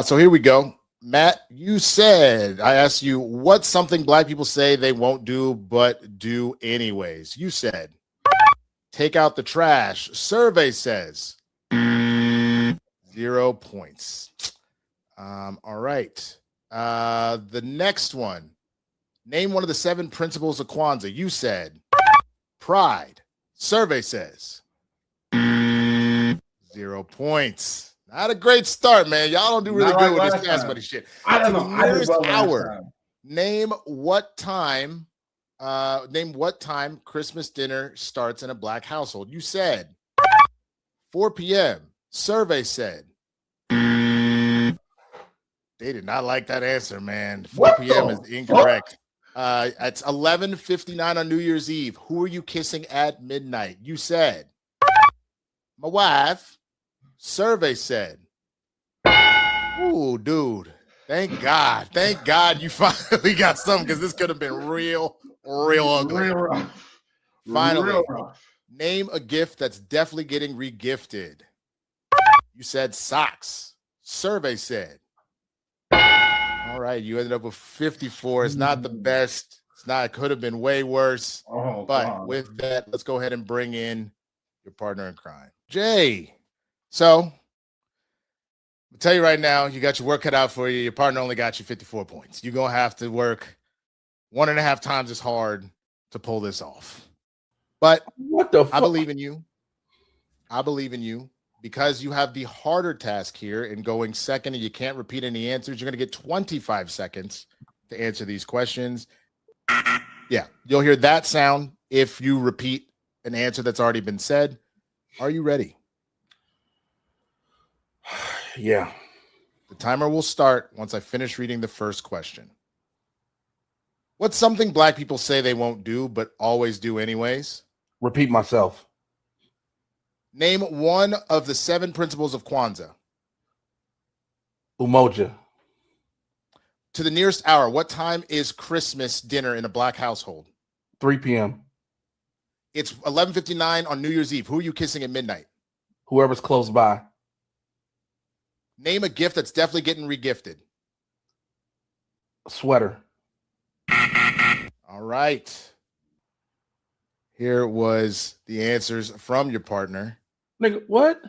so here we go. Matt, you said, I asked you, what's something black people say they won't do but do anyways? You said, take out the trash. Survey says 0 points. All right. The next one. Name one of the 7 principles of Kwanzaa. You said pride. Survey says 0 points. Not a great start, man. Y'all don't do really good with this fast money shit. I don't know. Nearest hour. Name what time Christmas dinner starts in a black household. You said 4 p.m. Survey said they did not like that answer, man. 4 p.m. is incorrect. It's 11:59 on New Year's Eve. Who are you kissing at midnight? You said my wife. Survey said, ooh, dude, thank God you finally got something because this could have been real ugly. Real rough. Finally, Real rough. Name a gift that's definitely getting regifted. You said socks. Survey said. All right, you ended up with 54. It's not the best. It could have been way worse. Oh, but God. with that, let's go ahead and bring in your partner in crime, Jay. So, I'll tell you right now, you got your work cut out for you. Your partner only got you 54 points. You're going to have to work 1.5 times as hard to pull this off. But what the fuck? I believe in you. I believe in you because you have the harder task here in going second and you can't repeat any answers. You're going to get 25 seconds to answer these questions. Yeah, you'll hear that sound if you repeat an answer that's already been said. Are you ready? Yeah. The timer will start once I finish reading the first question. What's something black people say they won't do but always do anyways? Repeat myself. Name one of the 7 principles of Kwanzaa. Umoja. To the nearest hour, what time is Christmas dinner in a black household? 3 p.m. It's 11:59 on New Year's Eve. Who are you kissing at midnight? Whoever's close by. Name a gift that's definitely getting regifted. A sweater. All right. Here was the answers from your partner. Nigga, what?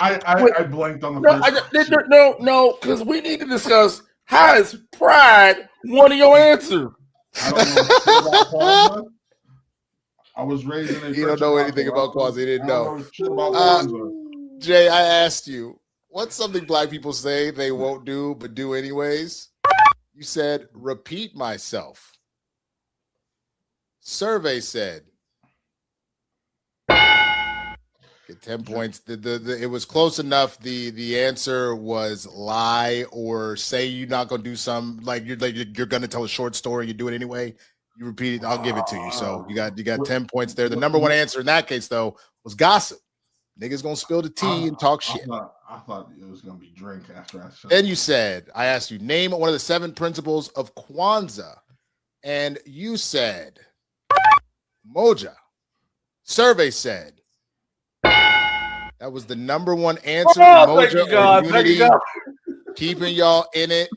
I blanked on the first. No, because we need to discuss how is pride one of your answers. I don't know about Kwanzaa. I was raised in a You don't know anything about Kwanzaa. You didn't know. Jay, I asked you, what's something black people say they won't do but do anyways? You said, repeat myself. Survey said, get 10 points. It was close enough. The answer was lie or say you're not gonna do some like you're gonna tell a short story. You do it anyway. You repeat it. I'll give it to you. So you got 10 points there. The number one answer in that case though was gossip. Niggas gonna spill the tea and talk shit. I thought it was gonna be drink after I said. Then you said, I asked you, name one of the 7 principles of Kwanzaa, and you said Moja. Survey said that was the number one answer. Moja or unity, keeping y'all in it.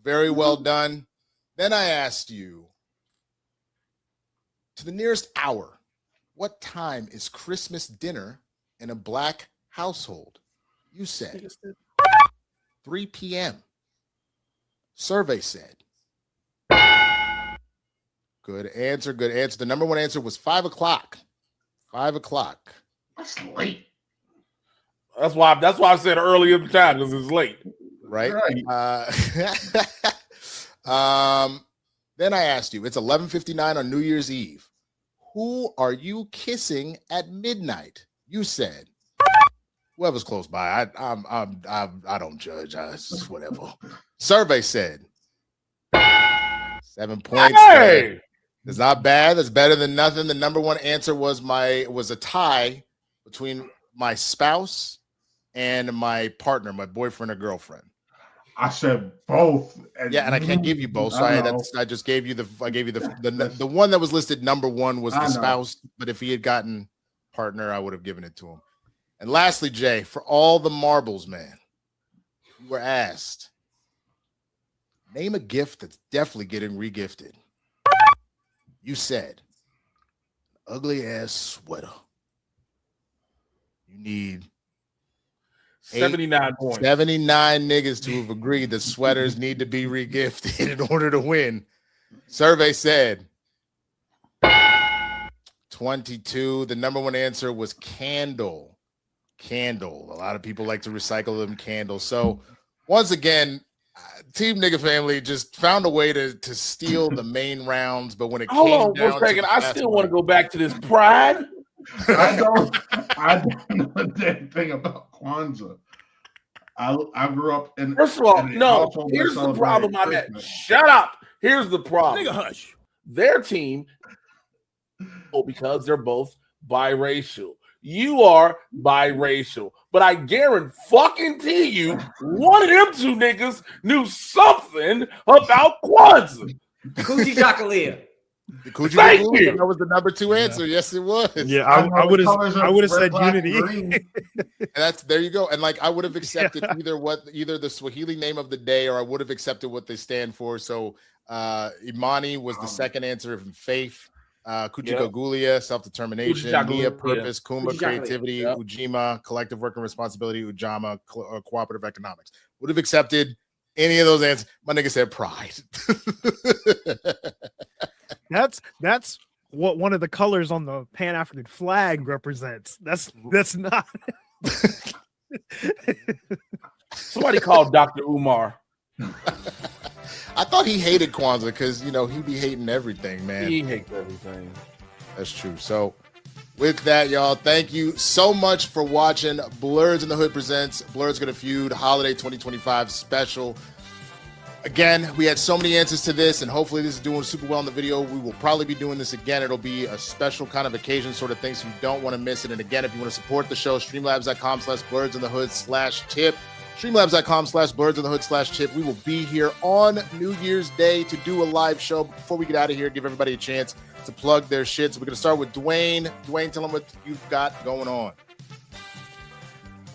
Very well done. Then I asked you, to the nearest hour, what time is Christmas dinner in a black household? You said 3 p.m. Survey said. Good answer. Good answer. The number one answer was 5 o'clock. 5 o'clock. That's late. That's why I said earlier in the time because it's late. Right. Then I asked you, it's 11:59 on New Year's Eve. Who are you kissing at midnight? You said whoever's close by. I don't judge. It's just whatever. Survey said 7 points. Hey! It's not bad. That's better than nothing. The number one answer was a tie between my spouse and my partner, my boyfriend or girlfriend. I said both. And I can't give you both. So I just gave you the one that was listed number one was the spouse. But if he had gotten partner, I would have given it to him. And lastly, Jay, for all the marbles, man, you were asked, name a gift that's definitely getting regifted. You said, ugly ass sweater. You need 79 points. 79 niggas to have agreed that sweaters need to be regifted in order to win. Survey said 22. The number one answer was candle. Candle. A lot of people like to recycle them candles. So once again, Team Nigga Family just found a way to steal the main rounds, but when it came down for a second, I still want to go back to this pride. I don't know a damn thing about Kwanzaa. I grew up in. First of all, no. Here's the problem I'm at. Shut up. Here's the problem. Nigga, hush. Their team, because they're both biracial. You are biracial, but I guarantee you, one of them two niggas knew something about Kwanzaa. Coochie Chakalia. Thank you. That was the number two answer. Yeah. Yes, it was. Yeah, I would have said unity. And that's there you go. And like I would have accepted either the Swahili name of the day, or I would have accepted what they stand for. So Imani was the second answer of faith. Kuchikogulia, self-determination, Nia, purpose, Kuma, creativity, Ujima, collective work and responsibility, Ujama, cooperative economics. Would have accepted any of those answers. My nigga said pride. That's what one of the colors on the Pan-African flag represents. That's not. Somebody called Dr. Umar. I thought he hated Kwanzaa because he be hating everything, man. He hates everything. That's true. So With that, y'all, thank you so much for watching Blerds in the Hood presents Blerds Gonna Feud Holiday 2025 special. Again, we had so many answers to this, and hopefully this is doing super well in the video. We will probably be doing this again. It'll be a special kind of occasion sort of thing, so you don't want to miss it. And again, if you want to support the show, streamlabs.com/blerdsinthehood/tip. Streamlabs.com/blerdsinthehood/tip. We will be here on New Year's Day to do a live show. Before we get out of here, give everybody a chance to plug their shit. So we're going to start with Dwain. Dwain, tell them what you've got going on.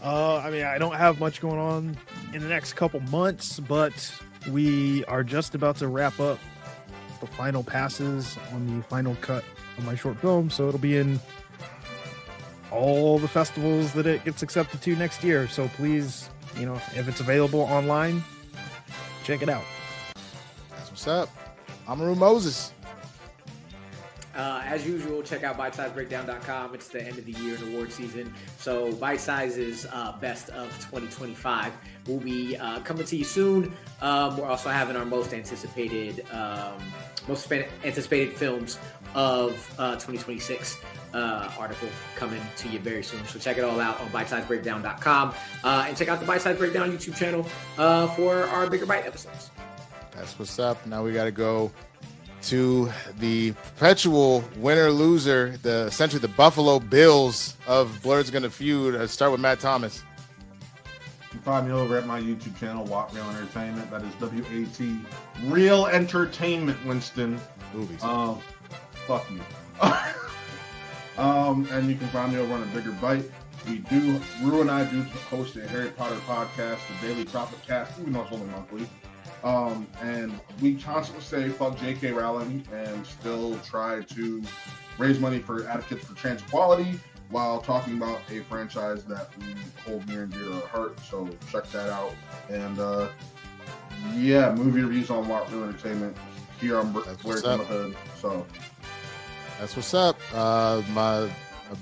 I don't have much going on in the next couple months, but we are just about to wrap up the final passes on the final cut of my short film. So it'll be in all the festivals that it gets accepted to next year. So please, if it's available online, check it out. That's what's up. Amaru Moses. As usual, check out bitesizebreakdown.com. It's the end of the year and award season. So Bite Size's best of 2025 will be coming to you soon. We're also having our most anticipated films of 2026 article coming to you very soon. So check it all out on bitesizebreakdown.com and check out the Bite Size Breakdown YouTube channel for our Bigger Bite episodes. That's what's up. Now we got to go to the perpetual winner-loser, essentially the Buffalo Bills of Blerds Gonna Feud. Let's start with Matt Thomas. You can find me over at my YouTube channel, Wat Real Entertainment. That is W-A-T, Real Entertainment, Winston. Movies. Fuck you. And you can find me over on A Bigger Bite. Rue and I do host a Harry Potter podcast, the Daily Prophet Cast, even though it's only monthly. And we constantly say fuck J.K. Rowling and still try to raise money for advocates for trans equality while talking about a franchise that we hold near and dear to our heart. So check that out. And movie reviews on Wat Real Entertainment here on Blerds in the Hood. So that's what's up. My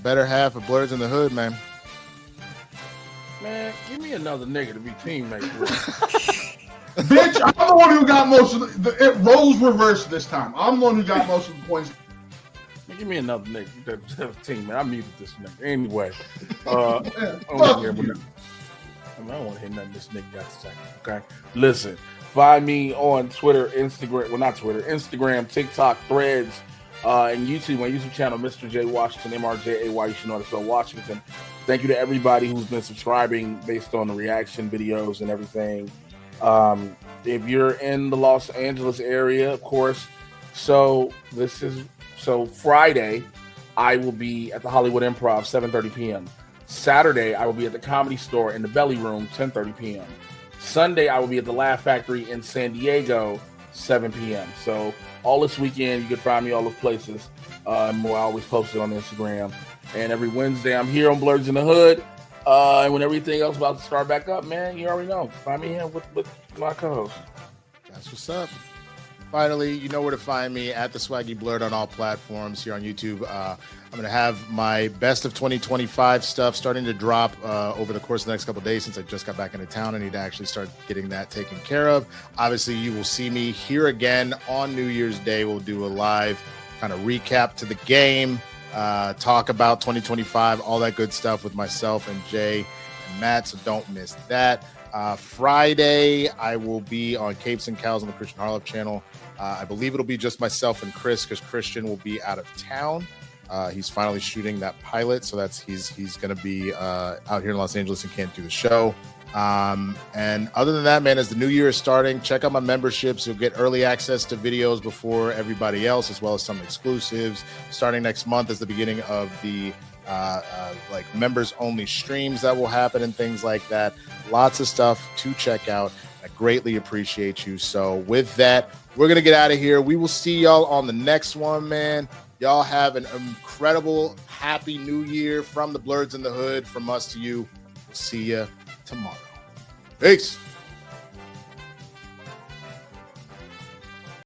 better half of Blerds in the Hood, man. Man, give me another nigga to be teammates with. Bitch, I'm the one who got most of the roles reversed this time. I'm the one who got most of the points. Give me another nigga that's team, man. I muted this nigga. Anyway. I don't want to hear nothing this nigga got to say. Okay. Listen, find me on Twitter, Instagram. Well, not Twitter, Instagram, TikTok, Threads, and YouTube. My YouTube channel, Mr. Jay Washington, MRJAY. You should know how to spell Washington. Thank you to everybody who's been subscribing based on the reaction videos and everything. If you're in the Los Angeles area, of course. So Friday, I will be at the Hollywood Improv, 7:30 p.m. Saturday, I will be at the Comedy Store in the Belly Room, 10:30 p.m. Sunday, I will be at the Laugh Factory in San Diego, 7 p.m. So all this weekend, you can find me all those places. I always post it on Instagram. And every Wednesday, I'm here on Blerds in the Hood. And when everything else about to start back up, man, you already know. Find me here with my co-host. That's what's up. Finally, you know where to find me, at the Swaggy Blerd on all platforms here on YouTube. I'm going to have my best of 2025 stuff starting to drop over the course of the next couple of days since I just got back into town. I need to actually start getting that taken care of. Obviously, you will see me here again on New Year's Day. We'll do a live kind of recap to the game, talk about 2025, all that good stuff with myself and Jay and Matt, so don't miss that. Friday, I will be on Capes and Cows on the Christian Harloff channel. I believe it'll be just myself and Chris because Christian will be out of town. He's finally shooting that pilot, so he's going to be out here in Los Angeles and can't do the show. And other than that, man, as the new year is starting, check out my memberships. You'll get early access to videos before everybody else, as well as some exclusives. Starting next month is the beginning of the like members only streams that will happen and things like that. Lots of stuff to check out. I greatly appreciate you. So with that, we're going to get out of here. We will see y'all on the next one, man. Y'all have an incredible, happy new year from the Blerds in the Hood, from us to you. We'll see you tomorrow. Peace.